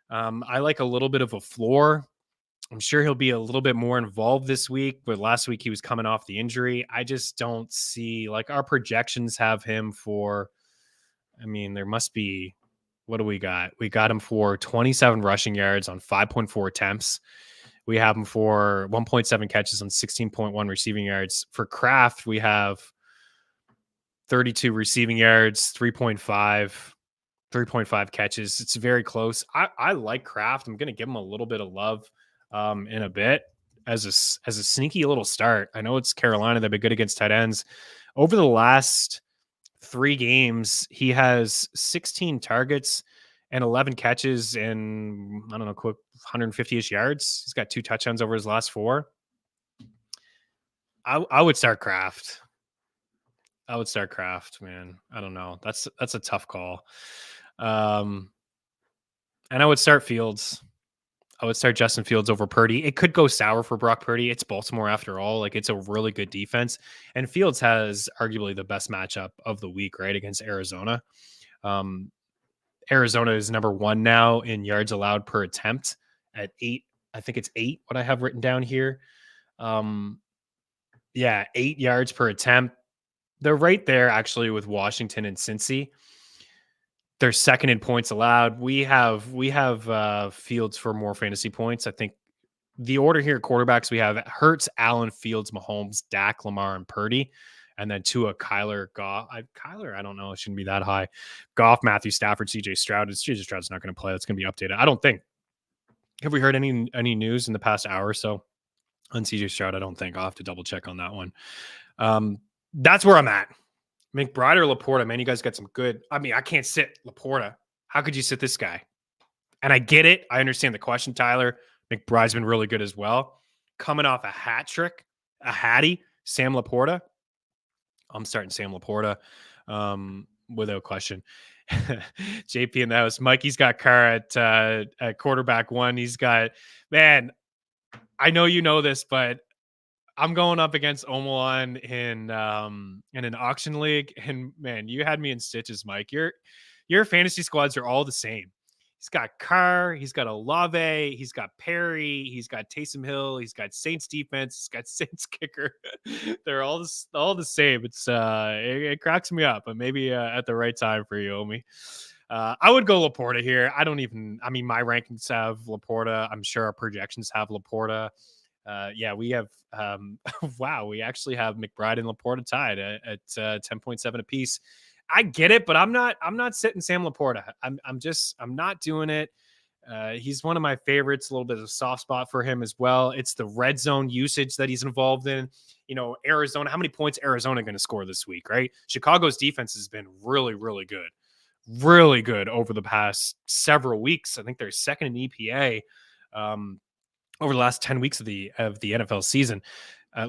I like a little bit of a floor. I'm sure he'll be a little bit more involved this week, but last week he was coming off the injury. I just don't see, like, our projections have him for, there must be, what do we got? We got him for 27 rushing yards on 5.4 attempts. We have him for 1.7 catches on 16.1 receiving yards. For Kraft, we have 32 receiving yards, 3.5 catches. It's very close. I like Kraft. I'm going to give him a little bit of love in a bit as a sneaky little start. I know it's Carolina. They've been good against tight ends. Over the last 3 games, he has 16 targets and 11 catches and quick 150-ish yards. He's got 2 touchdowns over his last 4. I would start Kraft. Man. I don't know. That's a tough call. And I would start Fields. I would start Justin Fields over Purdy. It could go sour for Brock Purdy. It's Baltimore after all. Like, it's a really good defense. And Fields has arguably the best matchup of the week, right, against Arizona. Arizona is number 1 now in yards allowed per attempt at 8. I think it's 8, what I have written down here. 8 yards per attempt. They're right there, actually, with Washington and Cincy. They're second in points allowed. We have Fields for more fantasy points. I think the order here at quarterbacks, we have Hurts, Allen, Fields, Mahomes, Dak, Lamar, and Purdy. And then Tua, Kyler, Goff. Kyler, I don't know. It shouldn't be that high. Goff, Matthew Stafford, CJ Stroud. CJ Stroud's not going to play. That's going to be updated. I don't think. Have we heard any news in the past hour or so on CJ Stroud? I don't think. I'll have to double check on that one. That's where I'm at. McBride or Laporta, man, you guys got some good. I can't sit Laporta. How could you sit this guy? And I get it. I understand the question, Tyler. McBride's been really good as well. Coming off a hat trick, a hattie, Sam Laporta. I'm starting Sam Laporta without question. JP in the house. Mikey's got Carr at quarterback 1. He's got, man, I know you know this, but I'm going up against Omalon in an auction league, and man, you had me in stitches, Mike. Your fantasy squads are all the same. He's got Carr, he's got Olave, he's got Perry, he's got Taysom Hill, he's got Saints defense, he's got Saints kicker. They're all the same. It's it cracks me up, but maybe at the right time for you, Omi. I would go Laporta here. My rankings have Laporta. I'm sure our projections have Laporta. Yeah, we have wow, we actually have McBride and Laporta tied at 10.7 apiece. I get it, but I'm not sitting Sam Laporta. I'm not doing it. He's one of my favorites, a little bit of a soft spot for him as well. It's the red zone usage that he's involved in. Arizona, how many points Arizona going to score this week, right? Chicago's defense has been really, really good over the past several weeks. I think they're second in EPA. Over the last 10 weeks of the NFL season.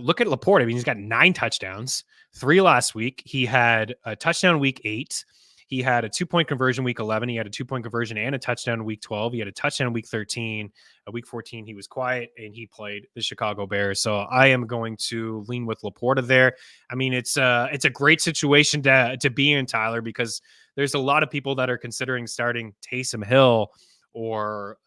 Look at Laporte. I mean, he's got 9 touchdowns, 3 last week. He had a touchdown week 8. He had a 2-point conversion week 11. He had a 2-point conversion and a touchdown week 12. He had a touchdown week 13. Week 14, he was quiet and he played the Chicago Bears. So I am going to lean with Laporta there. I mean, it's a great situation to be in, Tyler, because there's a lot of people that are considering starting Taysom Hill or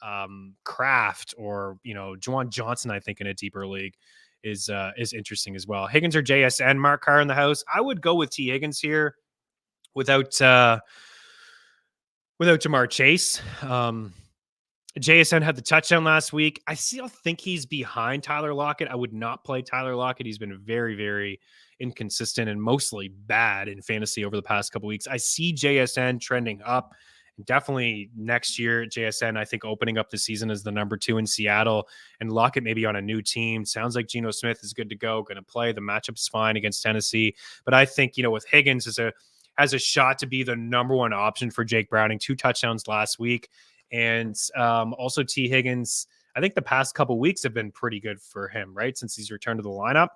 Kraft or Juwan Johnson. I think in a deeper league is interesting as well. Higgins or JSN? Mark Carr in the house. I would go with T Higgins here without Jamar Chase. JSN had the touchdown last week. I still think he's behind Tyler Lockett. I would not play Tyler Lockett. He's been very, very inconsistent and mostly bad in fantasy over the past couple weeks. I see JSN trending up. Definitely next year, JSN, I think, opening up the season as the number 2 in Seattle, and Lockett maybe on a new team. Sounds like Geno Smith is good to go, going to play. The matchup's fine against Tennessee. But I think, with Higgins has a shot to be the number 1 option for Jake Browning. 2 touchdowns last week. And also T. Higgins, I think the past couple weeks have been pretty good for him, right? Since he's returned to the lineup.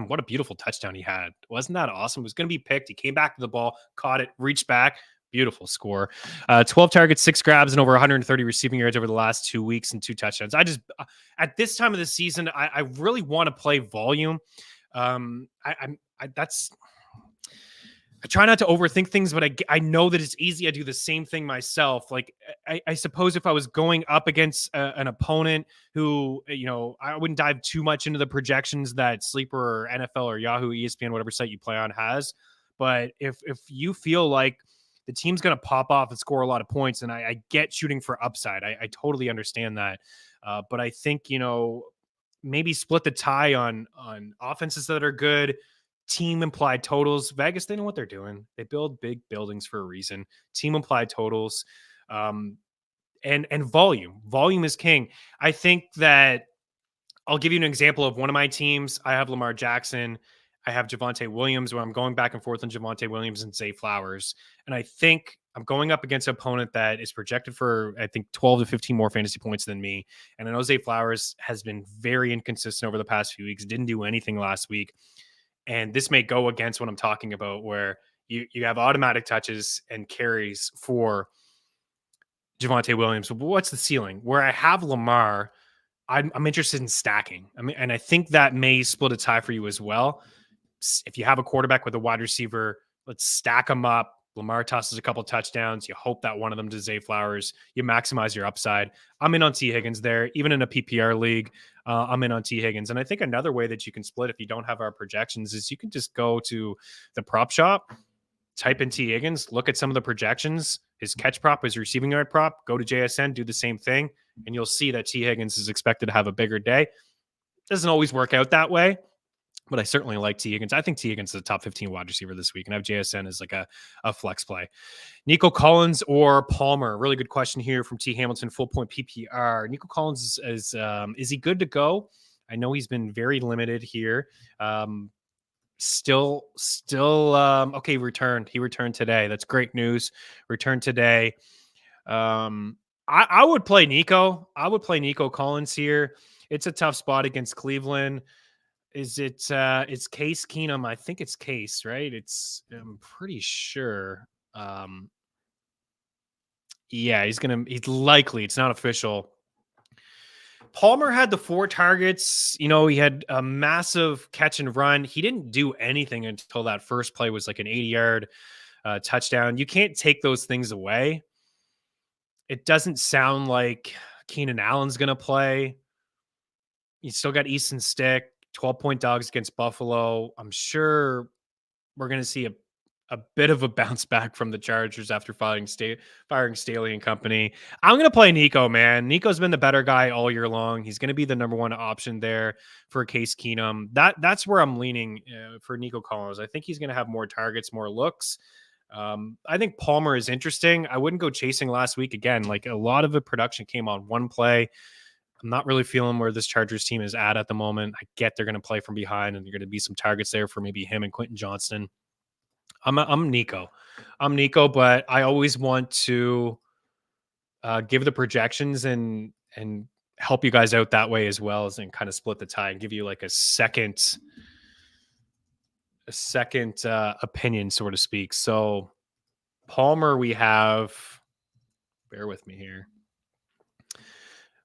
What a beautiful touchdown he had. Wasn't that awesome? It was going to be picked. He came back to the ball, caught it, reached back. Beautiful score. 12 targets, 6 grabs, and over 130 receiving yards over the last 2 weeks and 2 touchdowns. I just, at this time of the season, I really want to play volume. I try not to overthink things, but I know that it's easy. I do the same thing myself. Like, I suppose if I was going up against an opponent who, I wouldn't dive too much into the projections that Sleeper or NFL or Yahoo, ESPN, whatever site you play on has. But if you feel like the team's going to pop off and score a lot of points, and I get shooting for upside, I totally understand that. But I think, maybe split the tie on offenses that are good. Team implied totals. Vegas, they know what they're doing. They build big buildings for a reason. Team implied totals, and volume. Volume is king. I think that I'll give you an example of one of my teams. I have Lamar Jackson. I have Javonte Williams, where I'm going back and forth on Javonte Williams and Zay Flowers. And I think I'm going up against an opponent that is projected for, I think, 12 to 15 more fantasy points than me. And I know Zay Flowers has been very inconsistent over the past few weeks. Didn't do anything last week. And this may go against what I'm talking about, where you have automatic touches and carries for Javonte Williams. What's the ceiling? Where I have Lamar, I'm interested in stacking. I mean, and I think that may split a tie for you as well. If you have a quarterback with a wide receiver, let's stack them up. Lamar tosses a couple touchdowns. You hope that one of them to Zay Flowers. You maximize your upside. I'm in on T. Higgins there. Even in a PPR league, I'm in on T. Higgins. And I think another way that you can split if you don't have our projections is you can just go to the prop shop, type in T. Higgins, look at some of the projections, his catch prop, his receiving yard prop, go to JSN, do the same thing, and you'll see that T. Higgins is expected to have a bigger day. Doesn't always work out that way, but I certainly like T. Higgins. I think T. Higgins is a top 15 wide receiver this week, and I have JSN as like a flex play. Nico Collins or Palmer? Really good question here from T. Hamilton, full point PPR. Nico Collins is he good to go? I know he's been very limited here. Still, okay, returned. He returned today. That's great news. Returned today. I would play Nico. I would play Nico Collins here. It's a tough spot against Cleveland. Is it it's Case Keenum? I think it's Case, right? I'm pretty sure. Yeah, he's likely, it's not official. Palmer had the 4 targets. He had a massive catch and run. He didn't do anything until that first play was like an 80-yard touchdown. You can't take those things away. It doesn't sound like Keenan Allen's going to play. You still got Easton Stick, 12-point dogs against Buffalo. I'm sure we're going to see a bit of a bounce back from the Chargers after firing Staley and company. I'm going to play Nico, man. Nico's been the better guy all year long. He's going to be the number one option there for Case Keenum. That's where I'm leaning for Nico Collins. I think he's going to have more targets, more looks. I think Palmer is interesting. I wouldn't go chasing last week again. Like a lot of the production came on one play. I'm not really feeling where this Chargers team is at the moment. I get they're going to play from behind and there're going to be some targets there for maybe him and Quentin Johnston. I'm Nico. I'm Nico, but I always want to give the projections and help you guys out that way as well as and kind of split the tie and give you like a second opinion, so to speak. So Palmer, we have, bear with me here.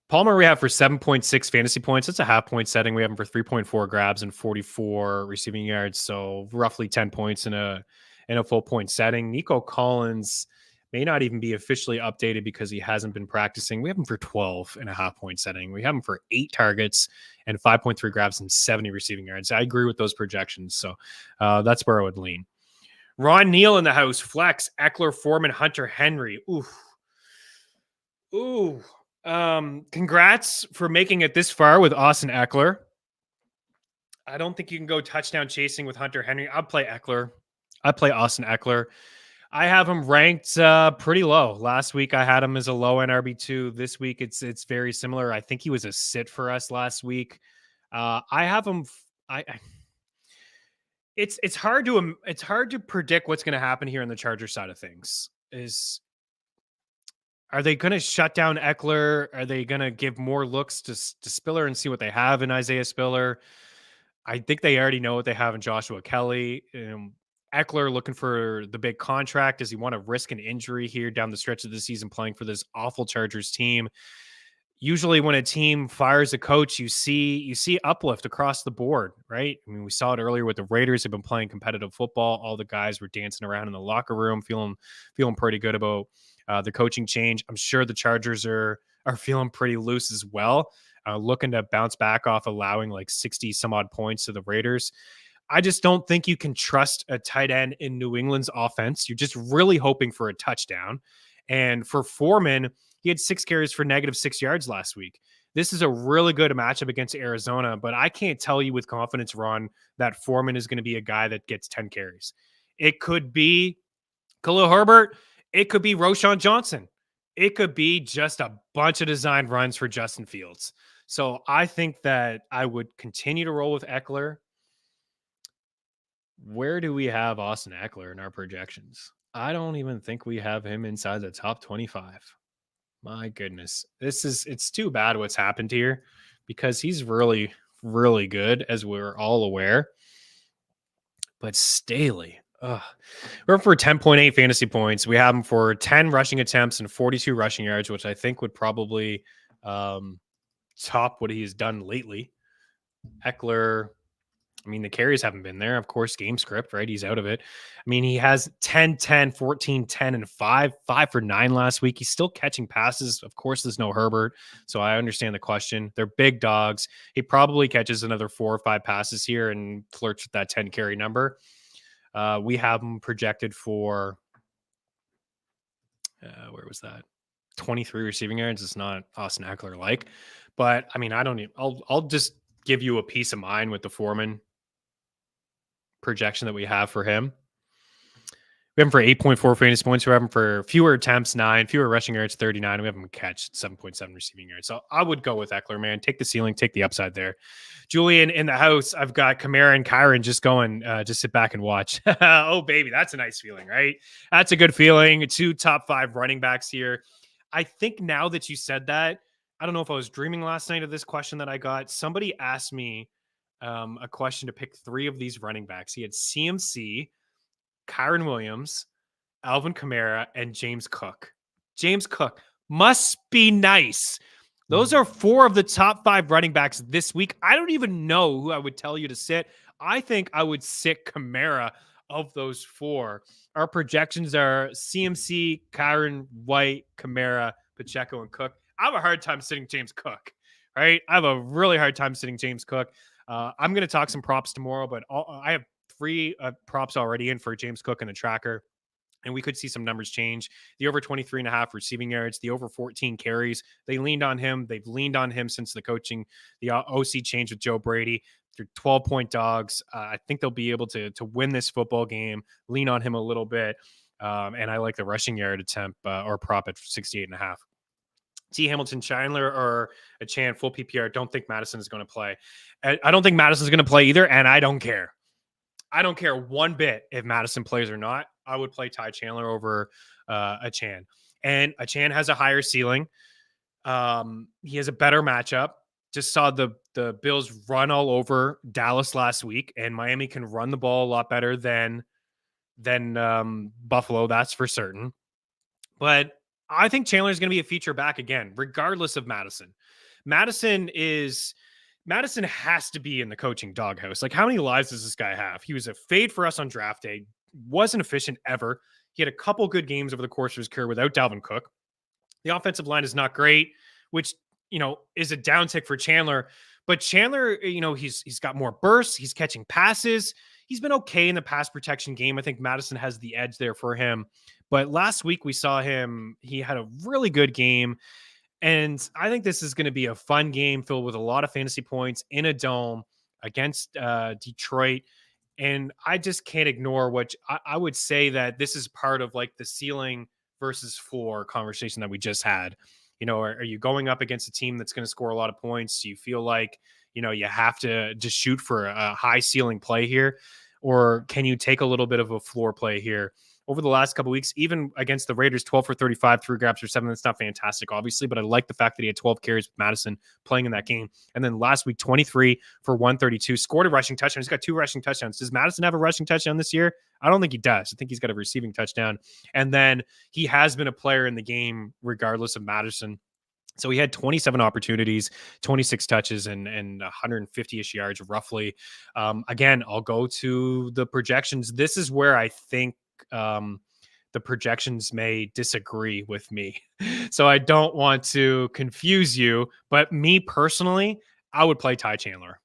Palmer, we have for 7.6 fantasy points. It's a half point setting. We have him for 3.4 grabs and 44 receiving yards. So roughly 10 points in a full point setting. Nico Collins may not even be officially updated because he hasn't been practicing. We have him for 12 and a half point setting. We have him for 8 targets and 5.3 grabs and 70 receiving yards. I agree with those projections. So that's where I would lean. Ron Neal in the house. Flex, Eckler, Foreman, Hunter, Henry. Ooh. Congrats for making it this far with Austin Eckler. I don't think you can go touchdown chasing with Hunter Henry. I'll play Eckler. I play Austin Eckler. I have him ranked pretty low. Last week I had him as a low end RB2. This week it's very similar. I think he was a sit for us last week. I have him. It's hard to predict what's going to happen here on the Charger side of things. Are they going to shut down Eckler? Are they going to give more looks to Spiller and see what they have in Isaiah Spiller? I think they already know what they have in Joshua Kelly. Eckler looking for the big contract. Does he want to risk an injury here down the stretch of the season playing for this awful Chargers team? Usually when a team fires a coach, you see uplift across the board, right? I mean, we saw it earlier with the Raiders. Have been playing competitive football. All the guys were dancing around in the locker room, feeling pretty good about the coaching change. I'm sure the Chargers are feeling pretty loose as well, looking to bounce back off allowing like 60 some odd points to the Raiders. I just don't think you can trust a tight end in New England's offense. You're just really hoping for a touchdown. And for Foreman, he had 6 carries for -6 yards last week. This is a really good matchup against Arizona, but I can't tell you with confidence, Ron, that Foreman is going to be a guy that gets 10 carries. It could be Khalil Herbert. It could be Roschon Johnson. It could be just a bunch of designed runs for Justin Fields. So I think that I would continue to roll with Eckler. Where do we have Austin Eckler in our projections? I don't even think we have him inside the top 25. My goodness. It's too bad what's happened here because he's really, really good, as we're all aware. But Staley, we're for 10.8 fantasy points. We have him for 10 rushing attempts and 42 rushing yards, which I think would probably top what he's done lately. Eckler, I mean, the carries haven't been there. Of course, game script, right? He's out of it. I mean, he has 10, 10, 14, 10, and 5 for 9 last week. He's still catching passes. Of course, there's no Herbert. So I understand the question. They're big dogs. He probably catches another 4 or 5 passes here and flirts with that 10 carry number. We have him projected for, where was that? 23 receiving yards. It's not Austin Eckler like, but I mean, I'll just give you a peace of mind with the Foreman projection that we have for him. We have him for 8.4 fantasy points. We have him for fewer attempts, 9, fewer rushing yards, 39. We have him catch 7.7 receiving yards. So I would go with Eckler, man. Take the ceiling, take the upside there. Julian in the house. I've got Kamara and Kyron just going, just sit back and watch. Oh, baby. That's a nice feeling, right? That's a good feeling. 2 top 5 running backs here. I think now that you said that, I don't know if I was dreaming last night of this question that I got. Somebody asked me a question to pick 3 of these running backs. He had CMC, Kyron Williams, Alvin Kamara, and James Cook. James Cook must be nice. Those are 4 of the top 5 running backs this week. I don't even know who I would tell you to sit. I think I would sit Kamara of those 4. Our projections are CMC, Kyron, White, Kamara, Pacheco, and Cook. I have a hard time sitting James Cook, right? I have a really hard time sitting James Cook. I'm going to talk some props tomorrow, but I have 3 props already in for James Cook and the tracker, and we could see some numbers change. The over 23.5 receiving yards, the over 14 carries. They leaned on him. They've leaned on him since the OC change with Joe Brady. They're 12-point dogs. I think they'll be able to win this football game, lean on him a little bit. And I like the rushing yard attempt or prop at 68.5. T. Hamilton, Chandler, or a Chan full PPR. Don't think Madison is going to play. I don't think Madison's going to play either, and I don't care. I don't care one bit if Madison plays or not. I would play Ty Chandler over a Chan. And a Chan has a higher ceiling. He has a better matchup. Just saw the Bills run all over Dallas last week, and Miami can run the ball a lot better than Buffalo. That's for certain. But I think Chandler is going to be a feature back again, regardless of Madison. Madison has to be in the coaching doghouse. Like, how many lives does this guy have? He was a fade for us on draft day, wasn't efficient ever. He had a couple good games over the course of his career without Dalvin Cook. The offensive line is not great, which, is a downtick for Chandler. But Chandler, he's got more bursts. He's catching passes. He's been okay in the pass protection game. I think Madison has the edge there for him. But last week we saw him. He had a really good game. And I think this is going to be a fun game filled with a lot of fantasy points in a dome against Detroit. And I just can't ignore what I would say that this is part of like the ceiling versus floor conversation that we just had. Are you going up against a team that's going to score a lot of points? Do you feel like, you have to just shoot for a high ceiling play here? Or can you take a little bit of a floor play here? Over the last couple of weeks, even against the Raiders, 12 for 35, 3 grabs for 7. That's not fantastic, obviously, but I like the fact that he had 12 carries with Madison playing in that game. And then last week, 23 for 132, scored a rushing touchdown. He's got 2 rushing touchdowns. Does Madison have a rushing touchdown this year? I don't think he does. I think he's got a receiving touchdown. And then he has been a player in the game regardless of Madison. So he had 27 opportunities, 26 touches, and 150-ish yards roughly. Again, I'll go to the projections. This is where I think the projections may disagree with me. So I don't want to confuse you, but me personally, I would play Ty Chandler.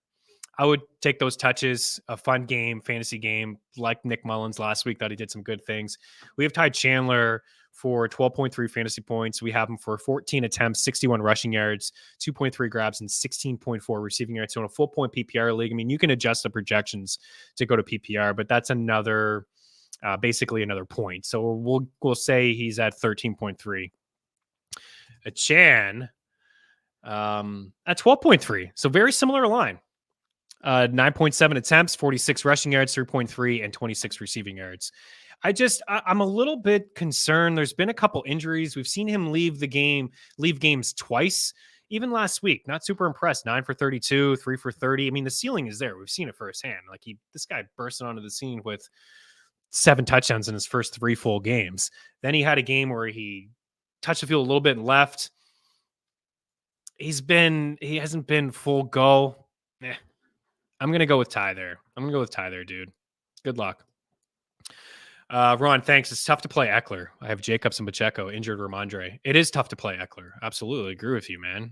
I would take those touches, a fun game, fantasy game, like Nick Mullins last week, that he did some good things. We have Ty Chandler for 12.3 fantasy points. We have him for 14 attempts, 61 rushing yards, 2.3 grabs, and 16.4 receiving yards. So in a full point PPR league, I mean, you can adjust the projections to go to PPR, but that's another, basically another point. So we'll say he's at 13.3. A Chan at 12.3. So very similar line. 9.7 attempts, 46 rushing yards, 3.3, and 26 receiving yards. I'm a little bit concerned. There's been a couple injuries. We've seen him leave games twice. Even last week, not super impressed. 9 for 32, 3 for 30. I mean, the ceiling is there. We've seen it firsthand. Like this guy bursted onto the scene with 7 touchdowns in his first 3 full games. Then he had a game where he touched the field a little bit and left. He hasn't been full go. I'm going to go with Ty there. Dude. Good luck. Ron, thanks. It's tough to play Eckler. I have Jacobs and Pacheco, injured Ramondre. It is tough to play Eckler. Absolutely agree with you, man.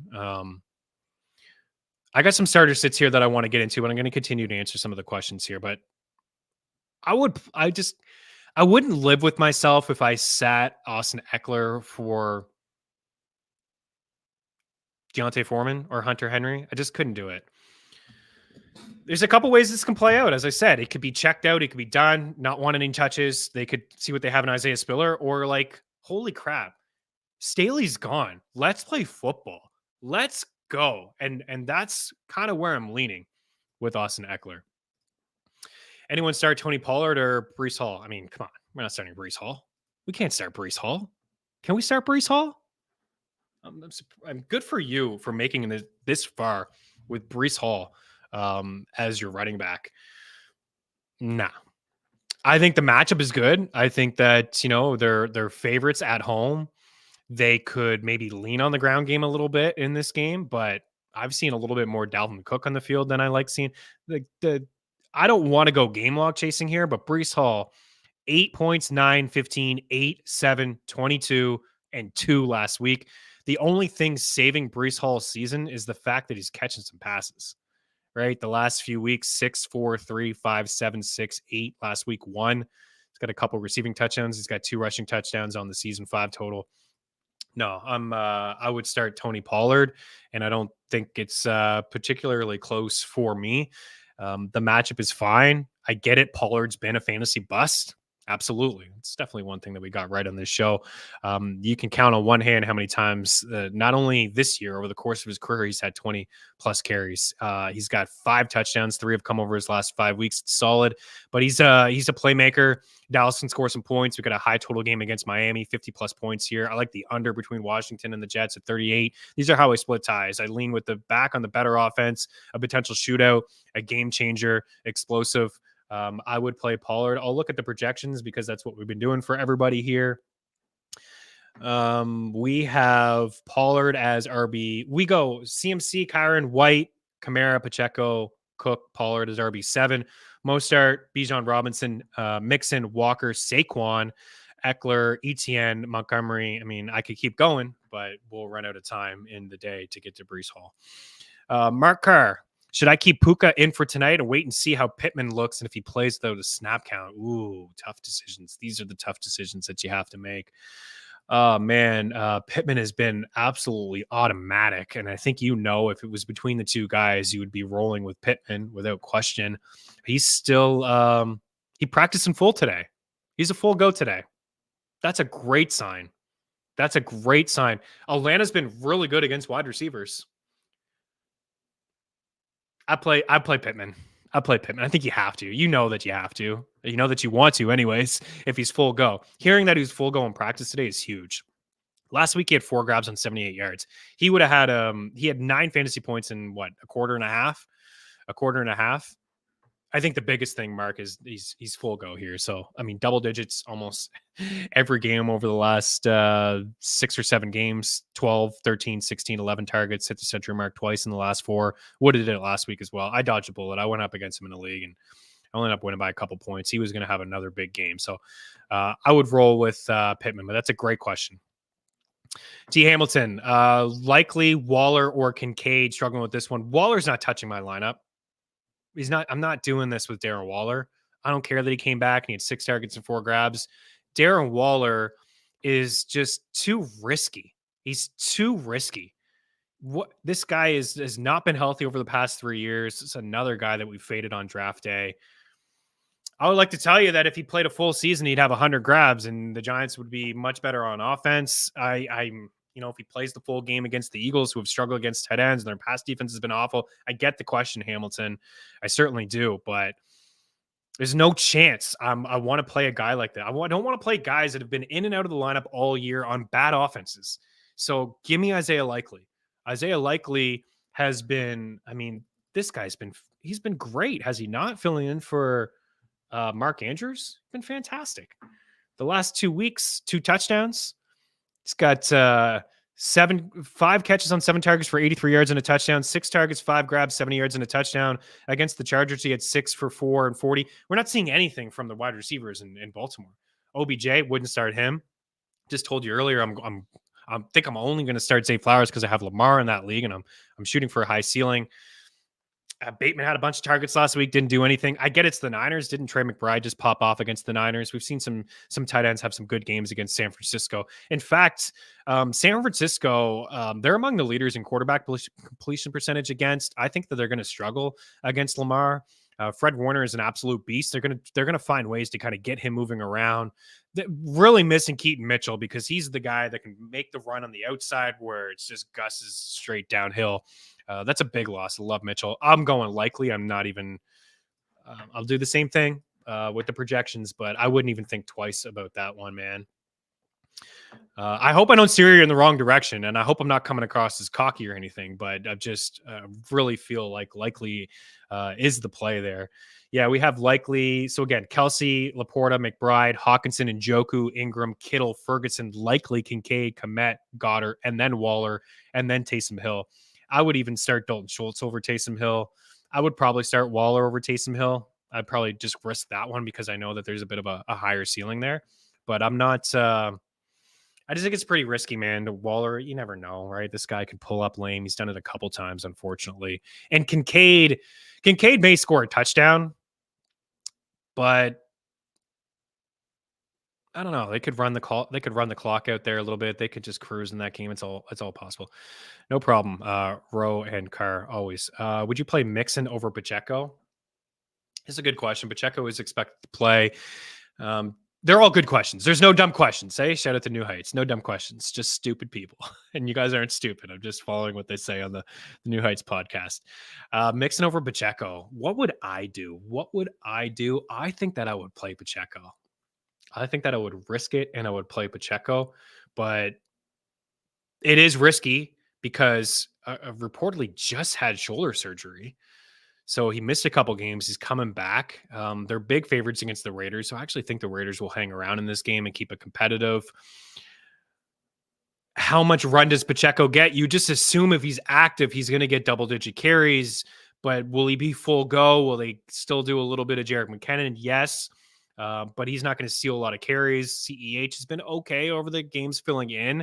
I got some starter sits here that I want to get into, but I'm going to continue to answer some of the questions here. But I wouldn't live with myself if I sat Austin Eckler for Deontay Foreman or Hunter Henry. I just couldn't do it. There's a couple ways this can play out. As I said, it could be checked out. It could be done, not want any touches. They could see what they have in Isaiah Spiller, or like, holy crap, Staley's gone. Let's play football. Let's go. And that's kind of where I'm leaning with Austin Eckler. Anyone start Tony Pollard or Breece Hall? I mean, come on. We're not starting Breece Hall. We can't start Breece Hall. Can we start Breece Hall? I'm good for you for making this far with Breece Hall as your running back. Nah. I think the matchup is good. I think that, they're favorites at home. They could maybe lean on the ground game a little bit in this game, but I've seen a little bit more Dalvin Cook on the field than I like seeing. I don't want to go game log chasing here, but Breece Hall, 8 points, 9, 15, 8, 7, 22, and 2 last week. The only thing saving Breece Hall's season is the fact that he's catching some passes. right? The last few weeks, 6, 4, 3, 5, 7, 6, 8. Last week, 1. He's got a couple receiving touchdowns. He's got 2 rushing touchdowns on the season, 5 total. No, I would start Tony Pollard, and I don't think it's particularly close for me. The matchup is fine. I get it. Pollard's been a fantasy bust. Absolutely. It's definitely one thing that we got right on this show. You can count on one hand how many times, not only this year, over the course of his career, he's had 20 plus carries. He's got 5 touchdowns. 3 have come over his last 5 weeks. It's solid, but he's a playmaker. Dallas can score some points. We got a high total game against Miami, 50 plus points here. I like the under between Washington and the Jets at 38. These are how I split ties. I lean with the back on the better offense, a potential shootout, a game changer, explosive. I would play Pollard. I'll look at the projections because that's what we've been doing for everybody here. We have Pollard as RB. We go CMC, Kyron, White, Kamara, Pacheco, Cook, Pollard as RB7. Mostart, Bijan Robinson, Mixon, Walker, Saquon, Eckler, Etienne, Montgomery. I mean, I could keep going, but we'll run out of time in the day to get to Breece Hall. Mark Carr. Should I keep Puka in for tonight and wait and see how Pittman looks and if he plays though the snap count? Ooh, tough decisions. These are the tough decisions that you have to make. Oh man, Pittman has been absolutely automatic, and I think if it was between the two guys, you would be rolling with Pittman without question. He's still he practiced in full today. He's a full go today. That's a great sign. That's a great sign. Atlanta's been really good against wide receivers. I play Pittman. I play Pittman. I think you have to. You know that you have to. You know that you want to anyways, if he's full go. Hearing that he's full go in practice today is huge. Last week he had 4 grabs on 78 yards. He would have had he had 9 fantasy points in a quarter and a half. I think the biggest thing, Mark, is he's full go here. So, I mean, double digits almost every game over the last 6 or 7 games, 12, 13, 16, 11 targets, hit the century mark twice in the last 4. Wood did it last week as well. I dodged a bullet. I went up against him in the league and I ended up winning by a couple points. He was going to have another big game. So I would roll with Pittman, but that's a great question. T. Hamilton, likely Waller or Kincaid, struggling with this one. Waller's not touching my lineup. I'm not doing this with Darren Waller. I don't care that he came back and he had 6 targets and 4 grabs. Darren Waller is just too risky. He's too risky. This guy has not been healthy over the past 3 years. It's another guy that we faded on draft day. I would like to tell you that if he played a full season, he'd have 100 grabs and the Giants would be much better on offense. If he plays the full game against the Eagles, who have struggled against tight ends and their pass defense has been awful, I get the question, Hamilton. I certainly do, but there's no chance I want to play a guy like that. I don't want to play guys that have been in and out of the lineup all year on bad offenses. So give me Isaiah Likely. Isaiah Likely has been, this guy's he's been great. Has he not? Filling in for Mark Andrews? Been fantastic. The last 2 weeks, 2 touchdowns. He's got 5 catches on 7 targets for 83 yards and a touchdown, 6 targets, 5 grabs, 70 yards and a touchdown. Against the Chargers, he had 6 for 4 and 40. We're not seeing anything from the wide receivers in Baltimore. OBJ, wouldn't start him. Just told you earlier, I think I'm only going to start Zay Flowers because I have Lamar in that league and I'm shooting for a high ceiling. Bateman had a bunch of targets last week, didn't do anything. I get it's the Niners. Didn't Trey McBride just pop off against the Niners? We've seen some tight ends have some good games against San Francisco. In fact, San Francisco, they're among the leaders in quarterback completion percentage against. I think that they're going to struggle against Lamar. Fred Warner is an absolute beast. They're gonna find ways to kind of get him moving around. Really missing Keaton Mitchell because he's the guy that can make the run on the outside where it's just gusses straight downhill. That's a big loss. I love Mitchell. I'm going Likely. I'm not even. I'll do the same thing with the projections, but I wouldn't even think twice about that one, man. I hope I don't steer you in the wrong direction, and I hope I'm not coming across as cocky or anything, but I just really feel like Likely is the play there. Yeah, we have Likely. So again, Kelsey, Laporta, McBride, Hawkinson, and Njoku, Ingram, Kittle, Ferguson, Likely, Kincaid, Kmet, Goddard, and then Waller, and then Taysom Hill. I would even start Dalton Schultz over Taysom Hill. I would probably start Waller over Taysom Hill. I'd probably just risk that one because I know that there's a bit of a higher ceiling there, but I'm not I just think it's pretty risky, man. Waller, you never know, right? This guy could pull up lame. He's done it a couple times, unfortunately. And Kincaid may score a touchdown, but I don't know. They could run the call. They could run the clock out there a little bit. They could just cruise in that game. It's all possible. No problem. Rowe and Carr always. Would you play Mixon over Pacheco? It's a good question. Pacheco is expected to play. They're all good questions. There's no dumb questions. Hey, shout out to New Heights. No dumb questions, just stupid people. And you guys aren't stupid. I'm just following what they say on the New Heights podcast. Mixing over Pacheco. What would I do? I think that I would play Pacheco. I think that I would risk it and I would play Pacheco, but it is risky because reportedly just had shoulder surgery. So he missed a couple games. He's coming back. They're big favorites against the Raiders. So I actually think the Raiders will hang around in this game and keep it competitive. How much run does Pacheco get? You just assume if he's active, he's going to get double-digit carries. But will he be full go? Will they still do a little bit of Jerick McKinnon? Yes. But he's not going to steal a lot of carries. CEH has been okay over the games filling in.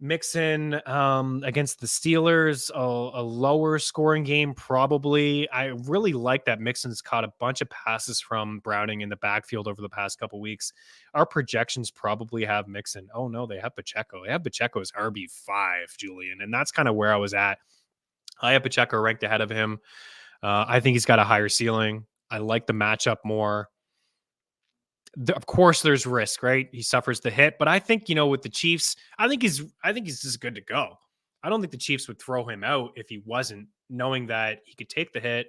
Mixon against the Steelers, a lower scoring game, probably. I really like that Mixon's caught a bunch of passes from Browning in the backfield over the past couple weeks. Our projections probably have Mixon. Oh, no, they have Pacheco. They have Pacheco as RB5, Julian. And that's kind of where I was at. I have Pacheco ranked ahead of him. I think he's got a higher ceiling. I like the matchup more. Of course there's risk, right? He suffers the hit, but I think, with the Chiefs, I think he's just good to go. I don't think the Chiefs would throw him out if he wasn't, knowing that he could take the hit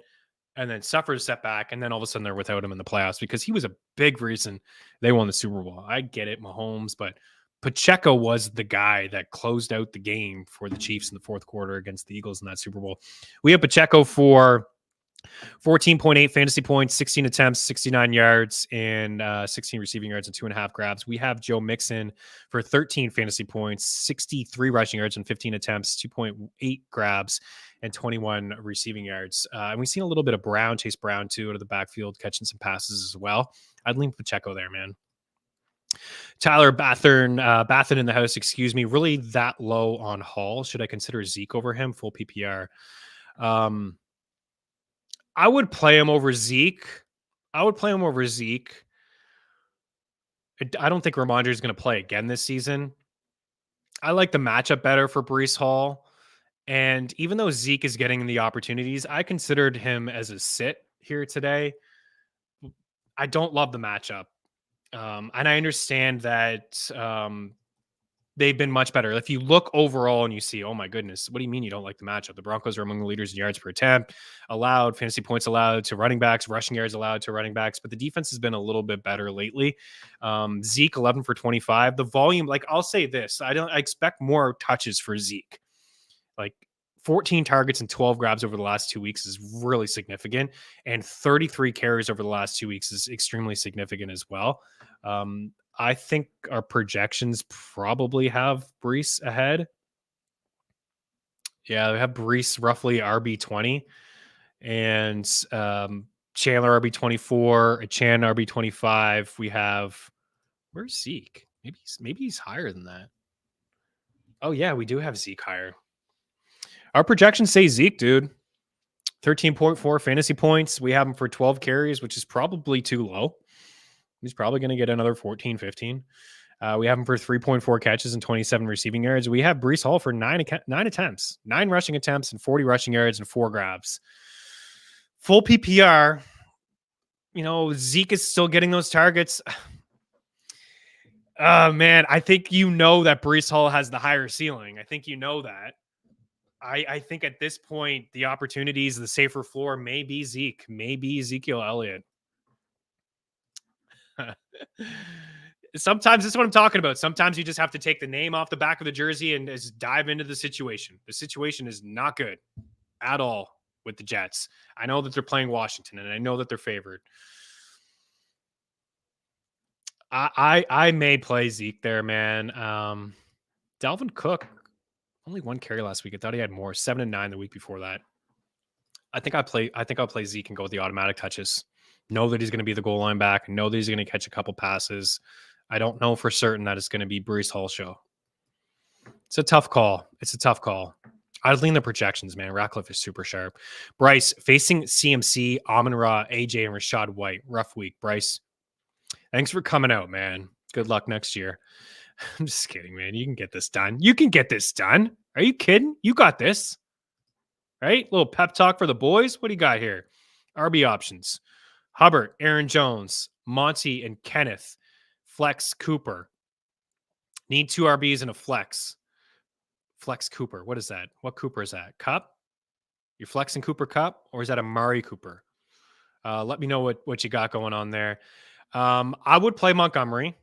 and then suffer a setback, and then all of a sudden they're without him in the playoffs, because he was a big reason they won the Super Bowl. I get it, Mahomes, but Pacheco was the guy that closed out the game for the Chiefs in the fourth quarter against the Eagles in that Super Bowl. We have Pacheco for 14.8 fantasy points, 16 attempts, 69 yards, and 16 receiving yards and 2.5 grabs. We have Joe Mixon for 13 fantasy points, 63 rushing yards and 15 attempts, 2.8 grabs, and 21 receiving yards. And we've seen a little bit of Chase Brown, too, out of the backfield, catching some passes as well. I'd lean Pacheco there, man. Tyler Bathurn in the house, excuse me, really that low on Hall. Should I consider Zeke over him? Full PPR. I would play him over Zeke. I don't think Ramondre is going to play again this season. I like the matchup better for Breece Hall. And even though Zeke is getting the opportunities, I considered him as a sit here today. I don't love the matchup. And I understand that they've been much better. If you look overall and you see, oh my goodness, what do you mean you don't like the matchup? The Broncos are among the leaders in yards per attempt, allowed, fantasy points allowed to running backs, rushing yards allowed to running backs, but the defense has been a little bit better lately. Zeke 11 for 25. The volume, I'll say this, I expect more touches for Zeke. 14 targets and 12 grabs over the last 2 weeks is really significant, and 33 carries over the last 2 weeks is extremely significant as well. I think our projections probably have Breece ahead. Yeah, we have Breece roughly RB20 and Chandler RB24, Chan RB25. We have, where's Zeke? Maybe he's higher than that. Oh yeah, we do have Zeke higher. Our projections say Zeke, dude. 13.4 fantasy points. We have him for 12 carries, which is probably too low. He's probably going to get another 14, 15. We have him for 3.4 catches and 27 receiving yards. We have Breece Hall for 9 attempts, 9 rushing attempts and 40 rushing yards and 4 grabs. Full PPR. Zeke is still getting those targets. Man, I think that Breece Hall has the higher ceiling. I think that. I think at this point, the opportunities, the safer floor may be Zeke, maybe Ezekiel Elliott. Sometimes that's what I'm talking about. Sometimes you just have to take the name off the back of the jersey and just dive into the situation. The situation is not good at all with the Jets. I know that they're playing Washington, and I know that they're favored. I may play Zeke there, man. Dalvin Cook, only 1 carry last week. I thought he had more. 7 and 9 the week before that. I think I'll play Zeke and go with the automatic touches. Know that he's going to be the goal line back. Know that he's going to catch a couple passes. I don't know for certain that it's going to be Brees Hall show. It's a tough call. It's a tough call. I'd lean the projections, man. Ratcliffe is super sharp. Bryce facing CMC, Amon Ra, AJ, and Rashad White. Rough week, Bryce. Thanks for coming out, man. Good luck next year. I'm just kidding, man. You can get this done. You can get this done. Are you kidding? You got this. Right? Little pep talk for the boys. What do you got here? RB options. Hubbard, Aaron Jones, Monty, and Kenneth. Flex Cooper. Need 2 RBs and a flex. Flex Cooper. What is that? What Cooper is that? Cup? You're flexing Cooper Cup? Or is that Amari Cooper? Let me know what you got going on there. I would play Montgomery.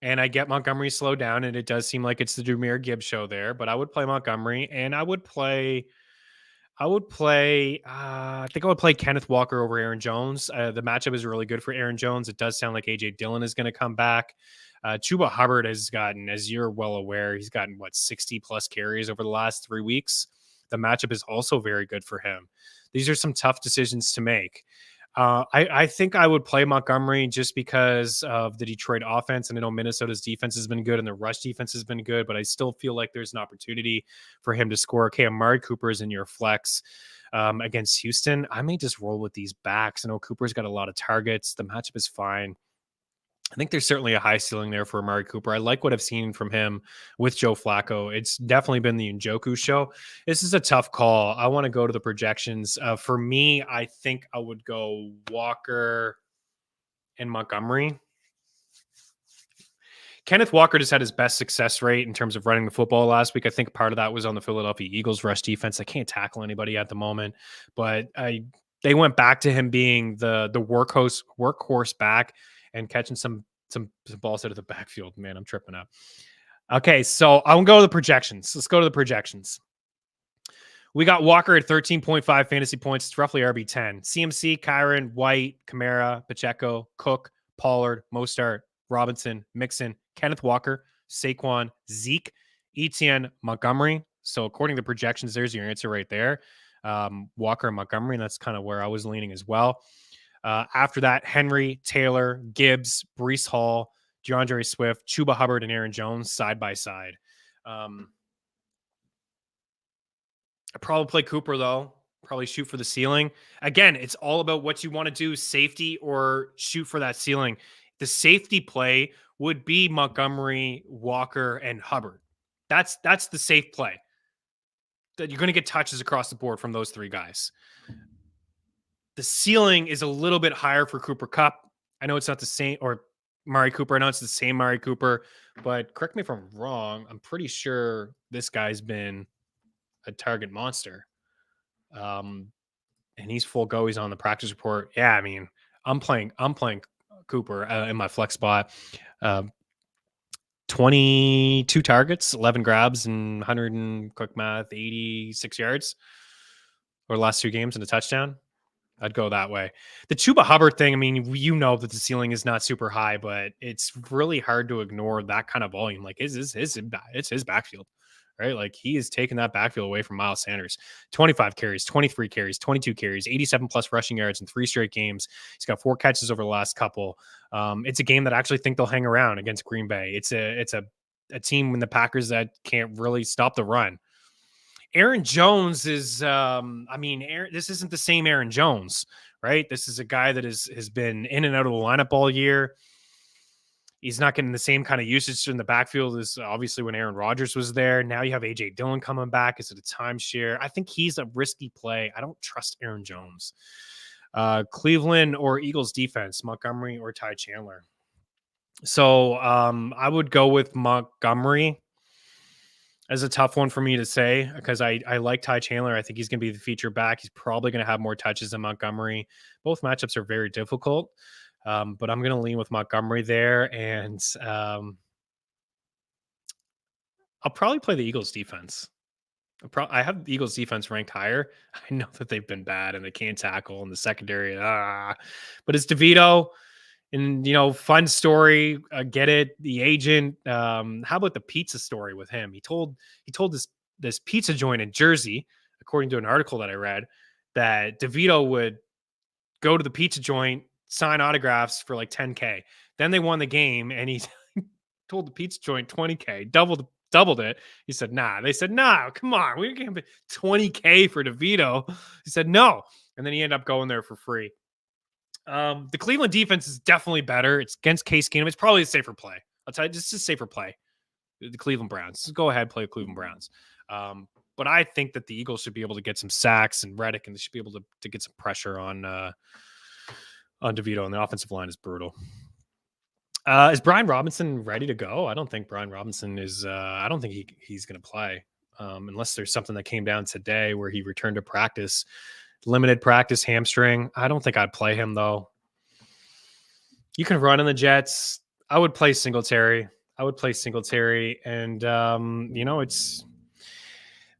And I get Montgomery slowed down, and it does seem like it's the Jameer Gibbs show there. But I would play Montgomery, and I think I would play Kenneth Walker over Aaron Jones. The matchup is really good for Aaron Jones. It does sound like AJ Dillon is going to come back. Chuba Hubbard has gotten, as you're well aware, he's gotten 60 plus carries over the last 3 weeks. The matchup is also very good for him. These are some tough decisions to make. I think I would play Montgomery just because of the Detroit offense. And I know Minnesota's defense has been good and the rush defense has been good, but I still feel like there's an opportunity for him to score. Okay, Amari Cooper is in your flex against Houston. I may just roll with these backs. I know Cooper's got a lot of targets. The matchup is fine. I think there's certainly a high ceiling there for Amari Cooper. I like what I've seen from him with Joe Flacco. It's definitely been the Njoku show. This is a tough call. I want to go to the projections. For me, I think I would go Walker and Montgomery. Kenneth Walker just had his best success rate in terms of running the football last week. I think part of that was on the Philadelphia Eagles rush defense. I can't tackle anybody at the moment, but they went back to him being the workhorse back and catching some balls out of the backfield. Man, I'm tripping up. Okay, so I'm going to go to the projections. Let's go to the projections. We got Walker at 13.5 fantasy points. It's roughly RB10. CMC, Kyron, White, Kamara, Pacheco, Cook, Pollard, Mostert, Robinson, Mixon, Kenneth Walker, Saquon, Zeke, Etienne, Montgomery. So according to the projections, there's your answer right there. Walker and Montgomery, and that's kind of where I was leaning as well. After that, Henry, Taylor, Gibbs, Brees Hall, DeAndre Swift, Chuba Hubbard, and Aaron Jones side by side. I probably play Cooper, though. Probably shoot for the ceiling. Again, it's all about what you want to do, safety or shoot for that ceiling. The safety play would be Montgomery, Walker, and Hubbard. That's the safe play. That you're going to get touches across the board from those 3 guys. The ceiling is a little bit higher for Cooper Kupp. I know it's not the same, or Mari Cooper. I know it's the same Mari Cooper, but correct me if I'm wrong. I'm pretty sure this guy's been a target monster. And he's full go. He's on the practice report. Yeah, I mean, I'm playing Cooper in my flex spot. 22 targets, 11 grabs, and 100 and quick math, 86 yards over the last 2 games and a touchdown. I'd go that way. The Chuba Hubbard thing, I mean, you know that the ceiling is not super high, but it's really hard to ignore that kind of volume. Like, it's his backfield, right? Like, he is taking that backfield away from Miles Sanders. 25 carries, 23 carries, 22 carries, 87 plus rushing yards in 3 straight games. He's got 4 catches over the last couple. It's a game that I actually think they'll hang around against Green Bay. It's a team in the Packers that can't really stop the run. Aaron Jones is, this isn't the same Aaron Jones, right? This is a guy that has been in and out of the lineup all year. He's not getting the same kind of usage in the backfield as obviously when Aaron Rodgers was there. Now you have AJ Dillon coming back. Is it a timeshare? I think he's a risky play. I don't trust Aaron Jones. Cleveland or Eagles defense, Montgomery or Ty Chandler. So I would go with Montgomery as a tough one for me to say because I like Ty Chandler. I think he's going to be the feature back. He's probably going to have more touches than Montgomery. Both matchups are very difficult, but I'm going to lean with Montgomery there. And I'll probably play the Eagles defense. I have the Eagles defense ranked higher. I know that they've been bad and they can't tackle in the secondary. But it's DeVito. And, fun story. Get it. The agent. How about the pizza story with him? He told this pizza joint in Jersey, according to an article that I read, that DeVito would go to the pizza joint sign autographs for like 10K. Then they won the game, and he told the pizza joint 20K, doubled it. He said, nah. They said, nah, come on. We're going to 20K for DeVito. He said, no. And then he ended up going there for free. The Cleveland defense is definitely better. It's against Case Keenum. It's probably a safer play. I'll tell you, just a safer play. The Cleveland Browns. Just go ahead, play the Cleveland Browns. But I think that the Eagles should be able to get some sacks and Reddick, and they should be able to get some pressure on DeVito, and the offensive line is brutal. Is Brian Robinson ready to go? I don't think Brian Robinson is. I don't think he's going to play unless there's something that came down today where he returned to practice, limited practice, hamstring. I don't think I'd play him though. You can run in the Jets. I would play Singletary. And it's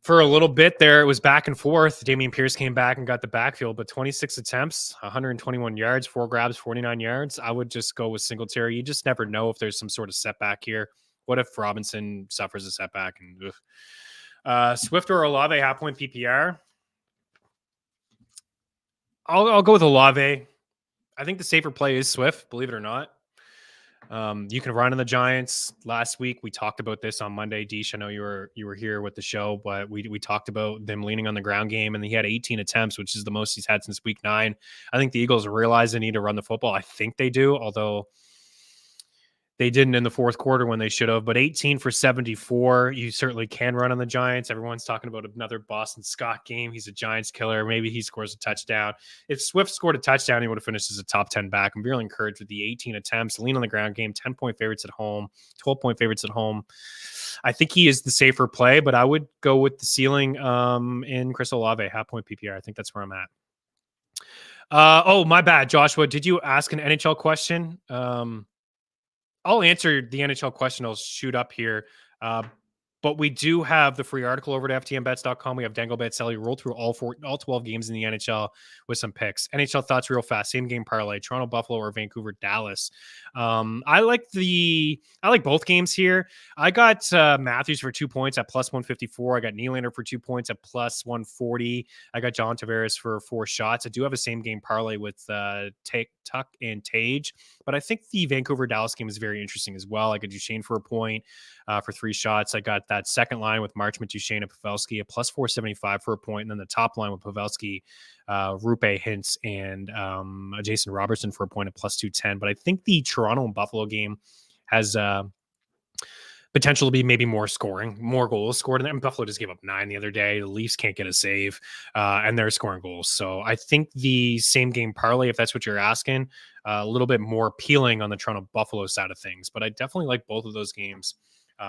for a little bit there. It was back and forth. Dameon Pierce came back and got the backfield, but 26 attempts, 121 yards, 4 grabs, 49 yards. I would just go with Singletary. You just never know if there's some sort of setback here. What if Robinson suffers a setback? And Swift or Olave, half-point PPR? I'll go with Olave. I think the safer play is Swift, believe it or not. You can run in the Giants. Last week we talked about this on Monday. Deesh, I know you were here with the show, but we talked about them leaning on the ground game, and he had 18 attempts, which is the most he's had since week 9. I think the Eagles realize they need to run the football. I think they do, although they didn't in the fourth quarter when they should have. But 18 for 74, you certainly can run on the Giants. Everyone's talking about another Boston Scott game. He's a Giants killer. Maybe he scores a touchdown. If Swift scored a touchdown, he would have finished as a top 10 back. I'm really encouraged with the 18 attempts, lean on the ground game, 10-point favorites at home, 12-point favorites at home. I think he is the safer play, but I would go with the ceiling in Chris Olave, half-point PPR. I think that's where I'm at. Oh, my bad, Joshua. Did you ask an NHL question? I'll answer the NHL question. I'll shoot up here. But we do have the free article over at ftmbets.com. We have Dangle Bet Sally roll through all 12 games in the NHL with some picks. NHL thoughts real fast. Same game parlay. Toronto, Buffalo, or Vancouver, Dallas. I like both games here. I got Matthews for 2 points at plus 154. I got Nylander for 2 points at plus 140. I got John Tavares for 4 shots. I do have a same game parlay with Tuck and Tage, but I think the Vancouver Dallas game is very interesting as well. I got Duchesne for a point for 3 shots. I got that second line with Marchment, Duchesne, and Pavelski at plus 475 for a point, and then the top line with Pavelski, Rupe, Hintz, and Jason Robertson for a point at plus 210. But I think the Toronto and Buffalo game has potential to be maybe more goals scored. And Buffalo just gave up 9 the other day. The Leafs can't get a save, and they're scoring goals. So I think the same game parlay, if that's what you're asking, a little bit more appealing on the Toronto Buffalo side of things. But I definitely like both of those games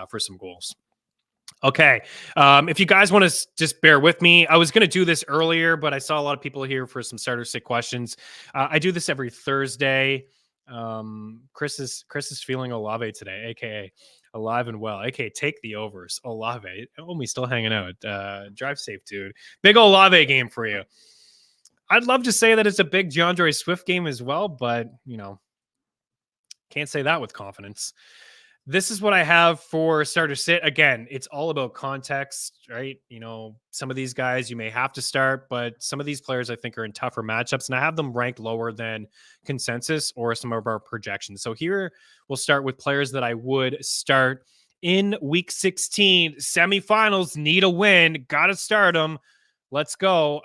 for some goals. Okay. If you guys want to just bear with me, I was going to do this earlier, but I saw a lot of people here for some starter sit questions. I do this every Thursday. Chris is feeling Olave today, aka alive and well, aka take the overs. Olave, only still hanging out. Drive safe, dude. Big Olave game for you. I'd love to say that it's a big DeAndre Swift game as well, but can't say that with confidence. This is what I have for starter sit. Again, it's all about context, right? Some of these guys you may have to start, but some of these players I think are in tougher matchups, and I have them ranked lower than consensus or some of our projections. So here we'll start with players that I would start in week 16. Semifinals, need a win. Got to start them. Let's go.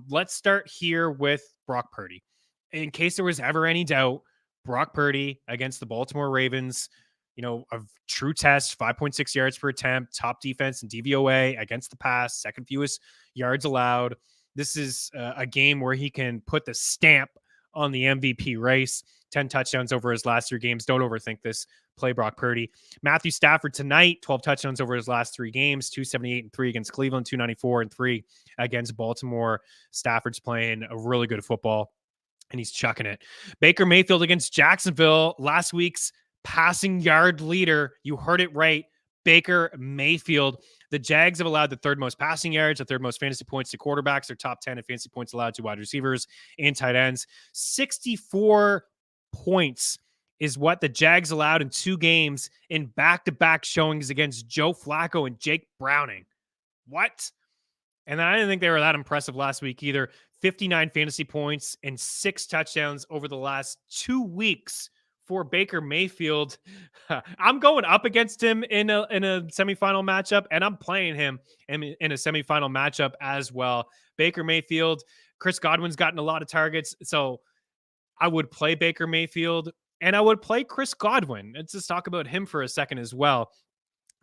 Let's start here with Brock Purdy. In case there was ever any doubt, Brock Purdy against the Baltimore Ravens, a true test, 5.6 yards per attempt, top defense and DVOA against the pass, second fewest yards allowed. This is a game where he can put the stamp on the MVP race. 10 touchdowns over his last 3 games. Don't overthink this. Play Brock Purdy. Matthew Stafford tonight, 12 touchdowns over his last 3 games, 278 and 3 against Cleveland, 294 and 3 against Baltimore. Stafford's playing a really good football, and he's chucking it. Baker Mayfield against Jacksonville, last week's passing yard leader. You heard it right. Baker Mayfield. The Jags have allowed the 3rd most passing yards, the 3rd most fantasy points to quarterbacks. They're top 10 in fantasy points allowed to wide receivers and tight ends. 64 points is what the Jags allowed in 2 games in back-to-back showings against Joe Flacco and Jake Browning. What? And I didn't think they were that impressive last week either. 59 fantasy points and 6 touchdowns over the last 2 weeks for Baker Mayfield. I'm going up against him in a semifinal matchup, and I'm playing him in a semifinal matchup as well. Baker Mayfield, Chris Godwin's gotten a lot of targets, so I would play Baker Mayfield and I would play Chris Godwin. Let's just talk about him for a second as well.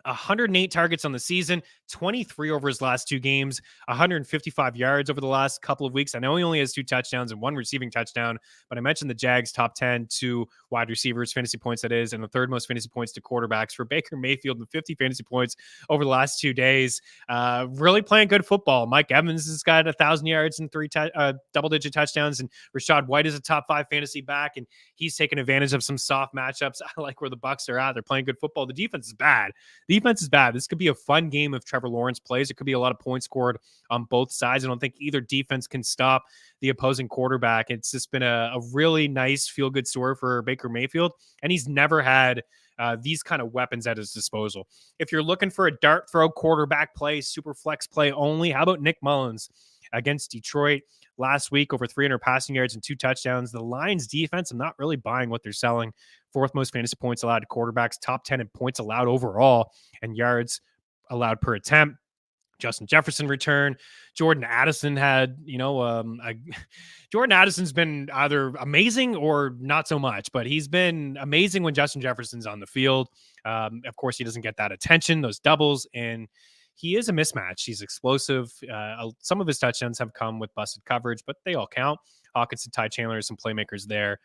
108 targets on the season, 23 over his last 2 games, 155 yards over the last couple of weeks. I know he only has 2 touchdowns and 1 receiving touchdown, but I mentioned the Jags top 10 to wide receivers, fantasy points that is, and the third most fantasy points to quarterbacks for Baker Mayfield with 50 fantasy points over the last 2 days. Really playing good football. Mike Evans has got 1,000 yards and 3 double-digit touchdowns, and Rashad White is a top 5 fantasy back, and he's taking advantage of some soft matchups. I like where the Bucs are at. They're playing good football. The defense is bad. Defense is bad. This could be a fun game if Trevor Lawrence plays. It could be a lot of points scored on both sides. I don't think either defense can stop the opposing quarterback. It's just been a really nice feel-good story for Baker Mayfield, and he's never had these kind of weapons at his disposal. If you're looking for a dart throw quarterback play, super flex play only, how about Nick Mullins against Detroit last week? Over 300 passing yards and 2 touchdowns. The Lions defense, I'm not really buying what they're selling. 4th most fantasy points allowed to quarterbacks, top 10 in points allowed overall, and yards allowed per attempt. Justin Jefferson returned. Jordan Addison had, Jordan Addison's been either amazing or not so much, but he's been amazing when Justin Jefferson's on the field. Of course, he doesn't get that attention, those doubles, and he is a mismatch. He's explosive. Some of his touchdowns have come with busted coverage, but they all count. Hawkins and Ty Chandler, some playmakers there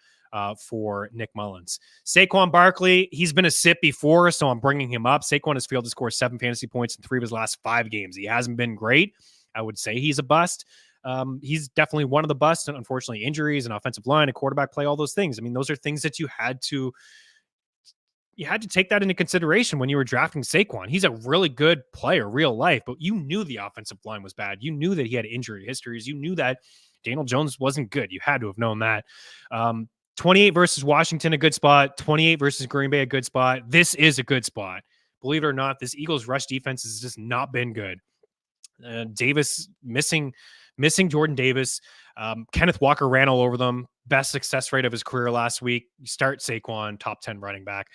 for Nick Mullins. Saquon Barkley, he's been a sit before, so I'm bringing him up. Saquon has failed to score 7 fantasy points in 3 of his last 5 games. He hasn't been great. I would say he's a bust. He's definitely one of the busts, and unfortunately injuries and offensive line and quarterback play, all those things. I mean, those are things that you had to take that into consideration when you were drafting Saquon. He's a really good player, real life, but you knew the offensive line was bad. You knew that he had injury histories. You knew that Daniel Jones wasn't good. You had to have known that. 28 versus Washington, a good spot. 28 versus Green Bay, a good spot. This is a good spot. Believe it or not, this Eagles rush defense has just not been good. Davis missing Jordan Davis. Kenneth Walker ran all over them. Best success rate of his career last week. You start Saquon, top 10 running back.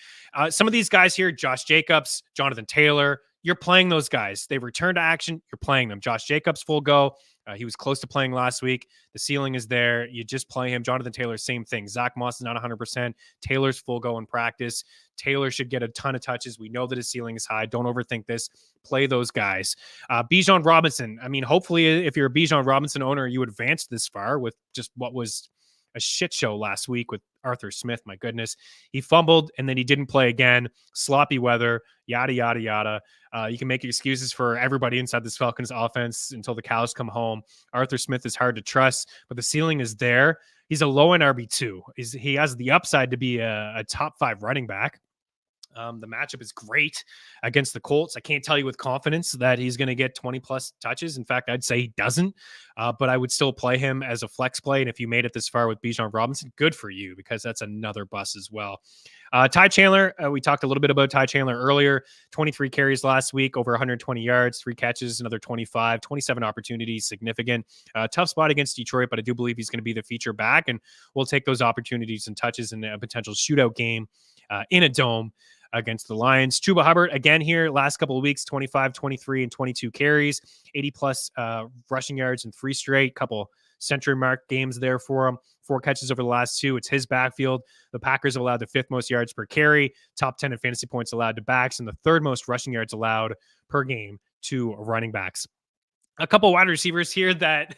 Some of these guys here, Josh Jacobs, Jonathan Taylor, you're playing those guys. They return to action. You're playing them. Josh Jacobs, full go. He was close to playing last week. The ceiling is there. You just play him. Jonathan Taylor, same thing. Zach Moss is not 100%. Taylor's full go in practice. Taylor should get a ton of touches. We know that his ceiling is high. Don't overthink this. Play those guys. Bijan Robinson. I mean, hopefully, if you're a Bijan Robinson owner, you advanced this far with just what was a shit show last week with Arthur Smith. My goodness. He fumbled and then he didn't play again. Sloppy weather, yada, yada, yada. You can make excuses for everybody inside this Falcons offense until the cows come home. Arthur Smith is hard to trust, but the ceiling is there. He's a low-end RB2. He has the upside to be a top 5 running back. The matchup is great against the Colts. I can't tell you with confidence that he's going to get 20 plus touches. In fact, I'd say he doesn't, but I would still play him as a flex play. And if you made it this far with Bijan Robinson, good for you, because that's another bust as well. Ty Chandler, we talked a little bit about Ty Chandler earlier. 23 carries last week, over 120 yards, 3 catches, another 25, 27 opportunities, significant. Tough spot against Detroit, but I do believe he's going to be the feature back, and we'll take those opportunities and touches in a potential shootout game in a dome against the Lions. Chuba Hubbard, again here, last couple of weeks, 25, 23, and 22 carries, 80 plus rushing yards in 3 straight, couple century mark games there for him. 4 catches over the last 2. It's his backfield. The Packers have allowed the 5th most yards per carry, top 10 in fantasy points allowed to backs, and the 3rd most rushing yards allowed per game to running backs. A couple wide receivers here that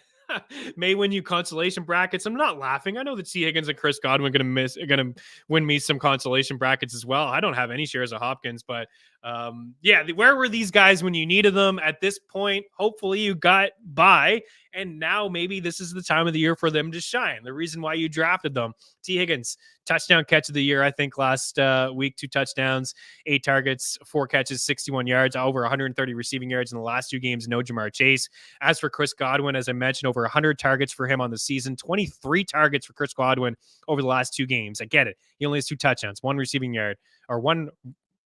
may win you consolation brackets. I'm not laughing. I know that T. Higgins and Chris Godwin are going to win me some consolation brackets as well. I don't have any shares of Hopkins, but where were these guys when you needed them? At this point, hopefully you got by, and now maybe this is the time of the year for them to shine. The reason why you drafted them. T. Higgins, touchdown catch of the year, I think, last week. 2 touchdowns, 8 targets, 4 catches, 61 yards, over 130 receiving yards in the last 2 games. No Jamar Chase. As for Chris Godwin, as I mentioned, over 100 targets for him on the season. 23 targets for Chris Godwin over the last 2 games. I get it. He only has 2 touchdowns, 1 receiving yard, or 1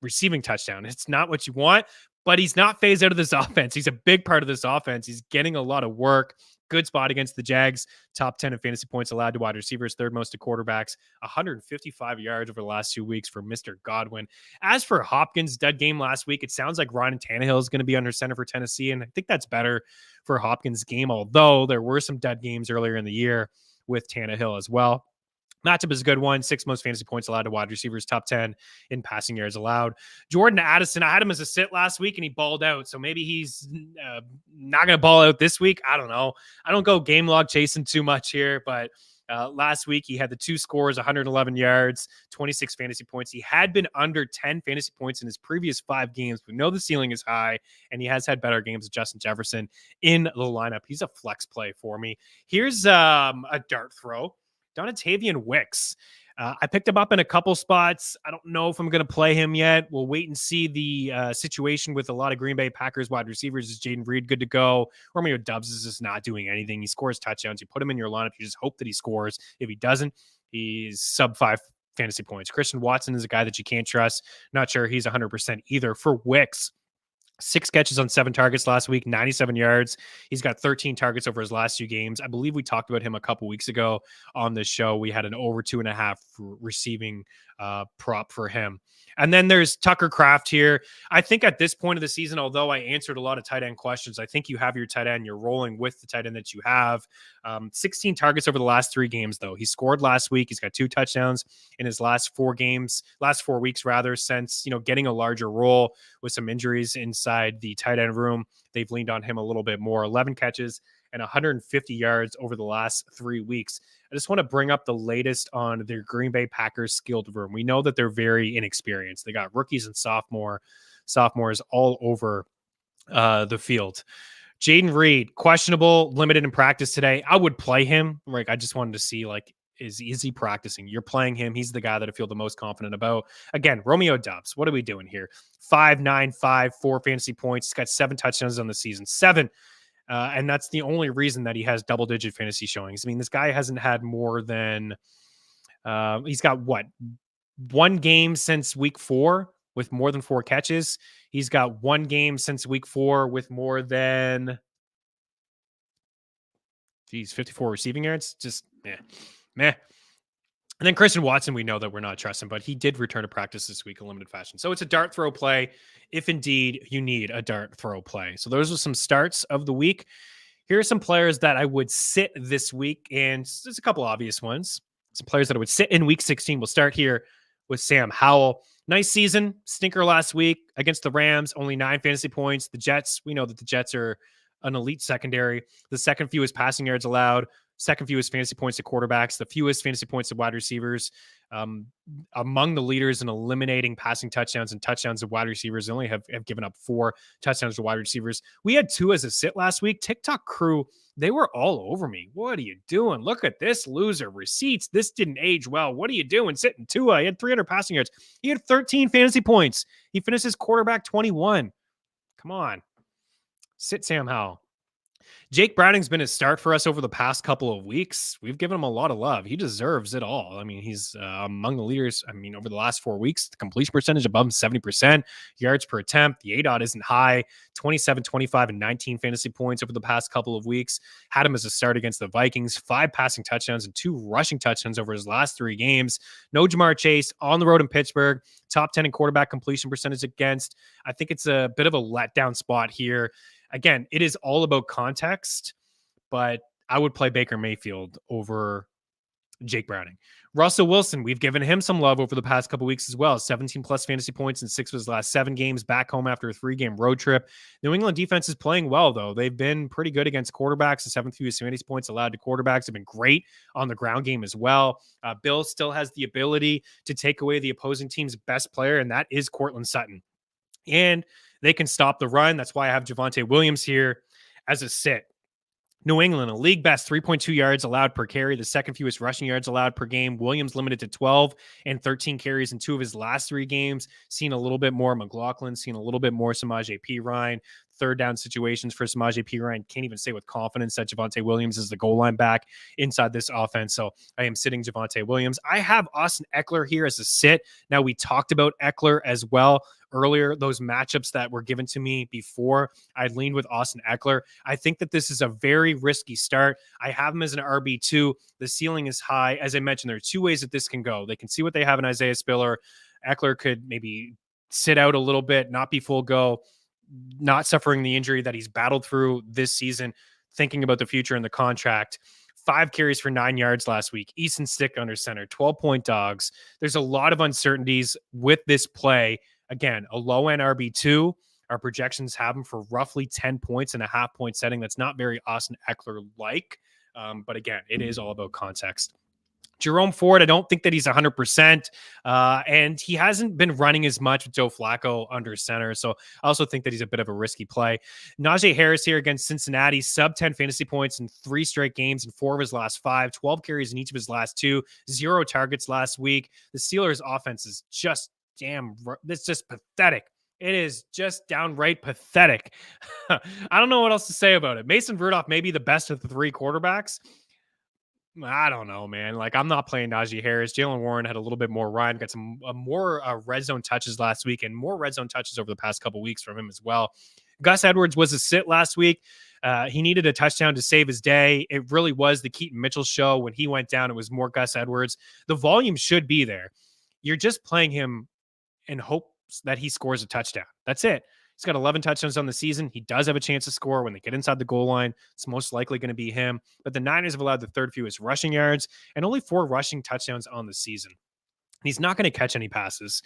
receiving touchdown. It's not what you want, but he's not phased out of this offense. He's a big part of this offense. He's getting a lot of work. Good spot against the Jags. Top 10 in fantasy points allowed to wide receivers, third most to quarterbacks. 155 yards over the last 2 weeks for Mr. Godwin. As for Hopkins' dud game last week, it sounds like Ryan Tannehill is going to be under center for Tennessee, and I think that's better for Hopkins' game, although there were some dud games earlier in the year with Tannehill as well. Matchup is a good one. 6 most fantasy points allowed to wide receivers, top 10 in passing yards allowed. Jordan Addison, I had him as a sit last week and he balled out. So maybe he's not going to ball out this week. I don't know. I don't go game log chasing too much here, but last week he had the 2 scores, 111 yards, 26 fantasy points. He had been under 10 fantasy points in his previous 5 games. We know the ceiling is high, and he has had better games with Justin Jefferson in the lineup. He's a flex play for me. Here's a dart throw. Donatavian Wicks. I picked him up in a couple spots. I don't know if I'm going to play him yet. We'll wait and see the situation with a lot of Green Bay Packers wide receivers. Is Jaden Reed good to go? Romeo Doubs is just not doing anything. He scores touchdowns. You put him in your lineup. You just hope that he scores. If he doesn't, he's sub 5 fantasy points. Christian Watson is a guy that you can't trust. Not sure he's 100% either. For Wicks, 6 catches on 7 targets last week, 97 yards. He's got 13 targets over his last 2 games. I believe we talked about him a couple weeks ago on this show. We had an over 2.5 receiving prop for him. And then there's Tucker Kraft here. I think at this point of the season, although I answered a lot of tight end questions, I think you have your tight end. You're rolling with the tight end that you have. 16 targets over the last 3 games, though. He scored last week. He's got 2 touchdowns in his last 4 weeks, since, getting a larger role with some injuries inside the tight end room. They've leaned on him a little bit more. 11 catches and 150 yards over the last 3 weeks. I just want to bring up the latest on their Green Bay Packers skilled room. We know that they're very inexperienced. They got rookies and sophomores all over the field. Jaden Reed, questionable, limited in practice today. I would play him. I just wanted to see, is he practicing? You're playing him. He's the guy that I feel the most confident about. Again, Romeo Doubs. What are we doing here? 5.95, 4 fantasy points. He's got 7 touchdowns on the season. 7. And that's the only reason that he has double-digit fantasy showings. I mean, this guy hasn't had more than he's got 1 game since week 4 with more than 4 catches. He's got 1 game since week 4 with more than 54 receiving yards. Just meh. And then Christian Watson, we know that we're not trusting, but he did return to practice this week in limited fashion. So it's a dart throw play if indeed you need a dart throw play. So those are some starts of the week. Here are some players that I would sit this week, and there's a couple obvious ones. Some players that I would sit in week 16. We'll start here with Sam Howell. Nice season. Stinker last week against the Rams. Only 9 fantasy points. The Jets, we know that the Jets are an elite secondary. The second fewest passing yards allowed. Second fewest fantasy points to quarterbacks, the fewest fantasy points to wide receivers. Among the leaders in eliminating passing touchdowns and touchdowns to wide receivers. They only have given up 4 touchdowns to wide receivers. We had 2 as a sit last week. TikTok crew, they were all over me. What are you doing? Look at this loser. Receipts. This didn't age well. What are you doing? Sitting Tua. He had 300 passing yards. He had 13 fantasy points. He finished his quarterback 21. Come on. Sit Sam Howell. Jake Browning's been a start for us over the past couple of weeks. We've given him a lot of love. He deserves it all. I mean, he's among the leaders. I mean, over the last 4 weeks, the completion percentage above 70%, yards per attempt. The ADOT isn't high. 27, 25, and 19 fantasy points over the past couple of weeks. Had him as a start against the Vikings. 5 passing touchdowns and 2 rushing touchdowns over his last 3 games. No Jamar Chase on the road in Pittsburgh. Top 10 in quarterback completion percentage against. I think it's a bit of a letdown spot here. Again, it is all about context, but I would play Baker Mayfield over Jake Browning. Russell Wilson, we've given him some love over the past couple weeks as well. 17 plus fantasy points in 6 of his last 7 games, back home after a 3-game road trip. New England defense is playing well, though. They've been pretty good against quarterbacks. The 7th fewest fantasy points allowed to quarterbacks have been great on the ground game as well. Bill still has the ability to take away the opposing team's best player, and that is Courtland Sutton. And they can stop the run. That's why I have Javonte Williams here as a sit. New England, a league best 3.2 yards allowed per carry, the second fewest rushing yards allowed per game. Williams limited to 12 and 13 carries in 2 of his last 3 games. Seen a little bit more McLaughlin, seen a little bit more Samaje Perine. Third down situations for Samaje Perine. Can't even say with confidence that Javonte Williams is the goal line back inside this offense. So I am sitting Javonte Williams. I have Austin Eckler here as a sit. Now, we talked about Eckler as well earlier, those matchups that were given to me before, I'd leaned with Austin Eckler. I think that this is a very risky start. I have him as an RB2. The ceiling is high. As I mentioned, there are two ways that this can go. They can see what they have in Isaiah Spiller. Eckler could maybe sit out a little bit, not be full go, not suffering the injury that he's battled through this season, thinking about the future and the contract. 5 carries for 9 yards last week. Easton Stick under center, 12-point dogs. There's a lot of uncertainties with this play. Again, a low-end RB2. Our projections have him for roughly 10 points in a half-point setting. That's not very Austin Eckler-like. But again, it is all about context. Jerome Ford, I don't think that he's 100%, and he hasn't been running as much with Joe Flacco under center, so I also think that he's a bit of a risky play. Najee Harris here against Cincinnati, sub 10 fantasy points in 3 straight games in 4 of his last 5, 12 carries in each of his last 2, 0 targets last week. The Steelers' offense is just it's just pathetic. It is just downright pathetic. I don't know what else to say about it. Mason Rudolph may be the best of the 3 quarterbacks. I don't know, man. Like, I'm not playing Najee Harris. Jalen Warren had a little bit more run, got some more red zone touches last week and more red zone touches over the past couple weeks from him as well. Gus Edwards was a sit last week. He needed a touchdown to save his day. It really was the Keaton Mitchell show. When he went down, it was more Gus Edwards. The volume should be there. You're just playing him in hopes that he scores a touchdown. That's it. He's got 11 touchdowns on the season. He does have a chance to score when they get inside the goal line. It's most likely going to be him. But the Niners have allowed the 3rd fewest rushing yards and only 4 rushing touchdowns on the season. He's not going to catch any passes.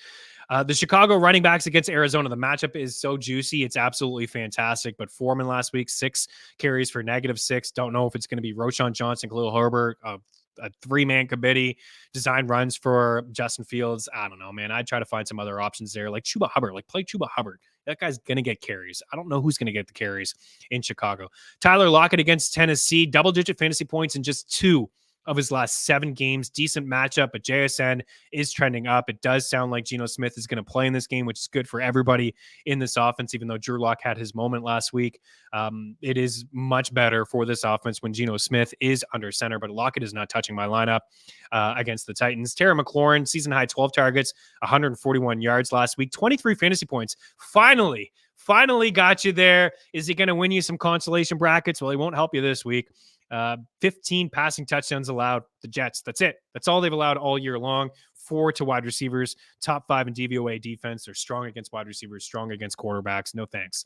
The Chicago running backs against Arizona, the matchup is so juicy. It's absolutely fantastic. But Foreman last week, 6 carries for -6. Don't know if it's going to be Roschon Johnson, Khalil Herbert, a 3-man committee, design runs for Justin Fields. I don't know, man. I'd try to find some other options there, like Chuba Hubbard. Like, play Chuba Hubbard. That guy's going to get carries. I don't know who's going to get the carries in Chicago. Tyler Lockett against Tennessee, double-digit fantasy points in just 2 of his last 7 games. Decent matchup, but JSN is trending up. It does sound like Geno Smith is going to play in this game, which is good for everybody in this offense, even though Drew Lock had his moment last week. It is much better for this offense when Geno Smith is under center, but Lockett is not touching my lineup against the Titans. Terry McLaurin, season high 12 targets, 141 yards last week, 23 fantasy points. Finally got you there. Is he going to win you some consolation brackets? Well, he won't help you this week. 15 passing touchdowns allowed. The Jets. That's it. That's all they've allowed all year long. 4 to wide receivers. Top 5 in DVOA defense. They're strong against wide receivers, strong against quarterbacks. No thanks.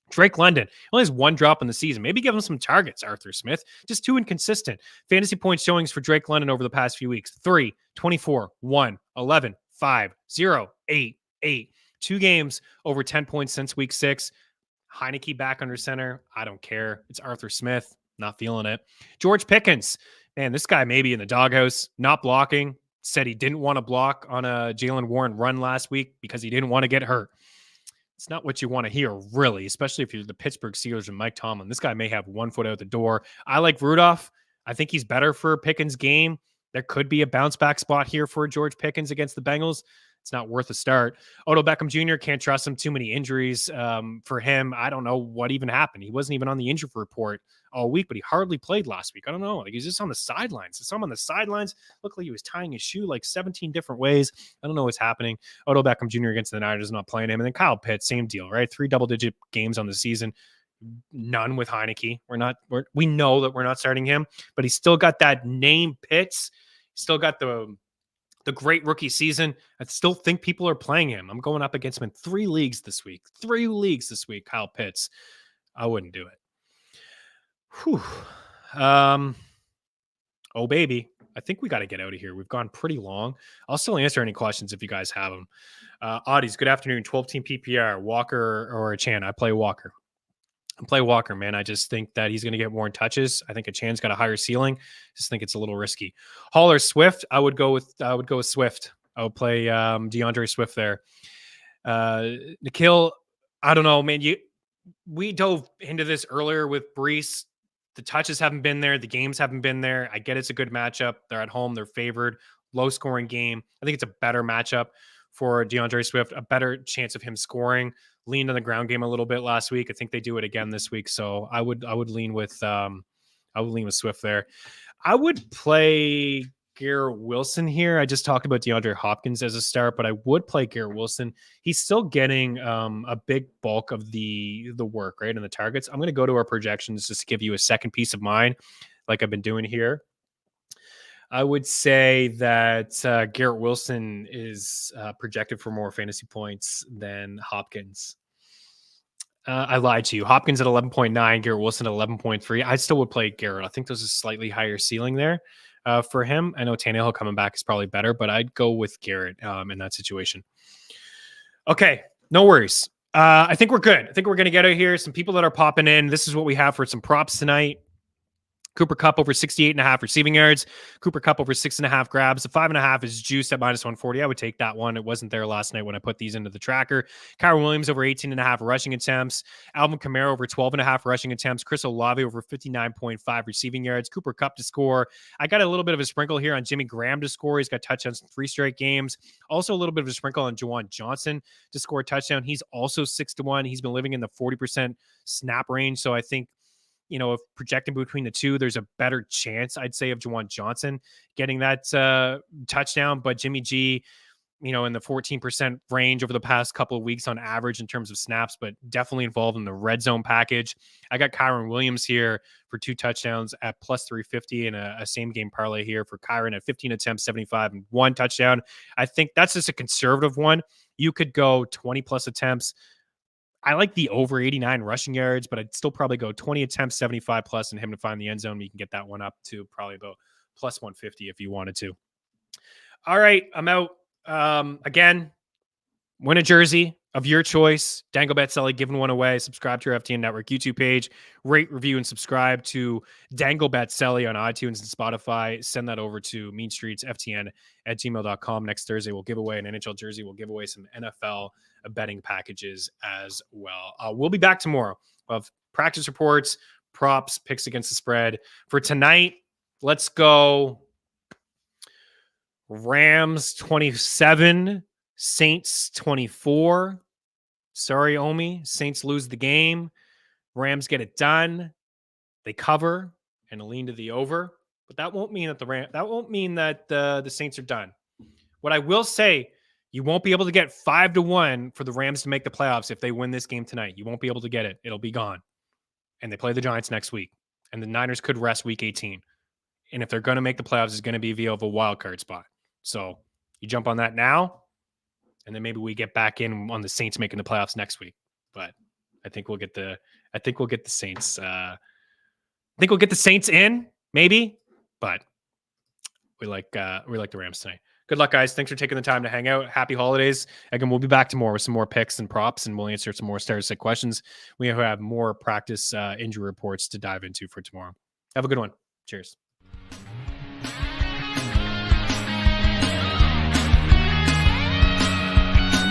Drake London only has 1 drop in the season. Maybe give him some targets, Arthur Smith. Just too inconsistent. Fantasy point showings for Drake London over the past few weeks. 3, 24, 1, 11, 5, 0, 8, 8. 2 games over 10 points since week 6. Heineke back under center. I don't care. It's Arthur Smith. Not feeling it. George Pickens. Man, this guy may be in the doghouse. Not blocking. Said he didn't want to block on a Jalen Warren run last week because he didn't want to get hurt. It's not what you want to hear, really, especially if you're the Pittsburgh Steelers and Mike Tomlin. This guy may have 1 foot out the door. I like Rudolph. I think he's better for Pickens' game. There could be a bounce back spot here for George Pickens against the Bengals. It's not worth a start. Odell Beckham Jr., can't trust him. Too many injuries for him. I don't know what even happened. He wasn't even on the injury report all week, but he hardly played last week. I don't know. Like, he's just on the sidelines. I saw him on the sidelines. Looked like he was tying his shoe like 17 different ways. I don't know what's happening. Odell Beckham Jr. against the Niners, not playing him. And then Kyle Pitts, same deal, right? 3 double-digit games on the season. None with Heineke. We know that we're not starting him, but he's still got that name, Pitts. He's still got the great rookie season. I still think people are playing him. I'm going up against him in 3 leagues this week. 3 leagues this week, Kyle Pitts. I wouldn't do it. Whew. Oh, baby. I think we got to get out of here. We've gone pretty long. I'll still answer any questions if you guys have them. Audie's, good afternoon. 12-team PPR, Walker or Chan? I play Walker. Man. I just think that he's going to get more touches. I think Chan's got a higher ceiling. Just think it's a little risky. Hall or Swift? I would go with Swift. I would play DeAndre Swift there. Nikhil, I don't know, man. We dove into this earlier with Brees. The touches haven't been there. The games haven't been there. I get it's a good matchup. They're at home. They're favored. Low scoring game. I think it's a better matchup for DeAndre Swift. A better chance of him scoring. Leaned on the ground game a little bit last week. I think they do it again this week. So I would lean with Swift there. I would play Garrett Wilson here. I just talked about DeAndre Hopkins as a start, but I would play Garrett Wilson. He's still getting a big bulk of the work, right, and the targets. I'm going to go to our projections just to give you a second peace of mind, like I've been doing here. I would say that Garrett Wilson is projected for more fantasy points than Hopkins. I lied to you. Hopkins at 11.9, Garrett Wilson at 11.3. I still would play Garrett. I think there's a slightly higher ceiling there for him. I know Tannehill coming back is probably better, but I'd go with Garrett in that situation. Okay, no worries. I think we're good. I think we're going to get out here. Some people that are popping in. This is what we have for some props tonight. Cooper Kupp over 68.5 receiving yards. Cooper Kupp over 6.5 grabs. The 5.5 is juiced at -140. I would take that one. It wasn't there last night when I put these into the tracker. Kyren Williams over 18.5 rushing attempts. Alvin Kamara over 12.5 rushing attempts. Chris Olave over 59.5 receiving yards. Cooper Kupp to score. I got a little bit of a sprinkle here on Jimmy Graham to score. He's got touchdowns in 3 straight games. Also a little bit of a sprinkle on Juwan Johnson to score a touchdown. He's also 6-1. He's been living in the 40% snap range. So I think, if projecting between the two, there's a better chance, I'd say, of Juwan Johnson getting that touchdown. But Jimmy G, in the 14% range over the past couple of weeks on average in terms of snaps, but definitely involved in the red zone package. I got Kyren Williams here for 2 touchdowns at +350 and a same game parlay here for Kyren at 15 attempts, 75 and 1 touchdown. I think that's just a conservative one. You could go 20 plus attempts. I like the over 89 rushing yards, but I'd still probably go 20 attempts, 75 plus, and him to find the end zone. You can get that one up to probably about +150 if you wanted to. All right, I'm out. Again, win a jersey of your choice. Dangle Bet Selly giving one away. Subscribe to your FTN Network YouTube page. Rate, review, and subscribe to Dangle Bet Selly on iTunes and Spotify. Send that over to meanstreetsftn@gmail.com. Next Thursday, we'll give away an NHL jersey. We'll give away some NFL betting packages as well. We'll be back tomorrow of practice reports, props, picks against the spread. For tonight, let's go Rams 27, Saints 24. Sorry, Omi. Saints lose the game. Rams get it done. They cover and lean to the over. But that won't mean that the Saints are done. What I will say, you won't be able to get 5-1 for the Rams to make the playoffs if they win this game tonight. You won't be able to get it. It'll be gone. And they play the Giants next week. And the Niners could rest week 18. And if they're going to make the playoffs, it's going to be via a wild card spot. So you jump on that now, and then maybe we get back in on the Saints making the playoffs next week. But I think we'll get the Saints. I think we'll get the Saints in, maybe. But we like the Rams tonight. Good luck, guys. Thanks for taking the time to hang out. Happy holidays. Again, we'll be back tomorrow with some more picks and props, and we'll answer some more Start-Sit questions. We have more practice injury reports to dive into for tomorrow. Have a good one. Cheers.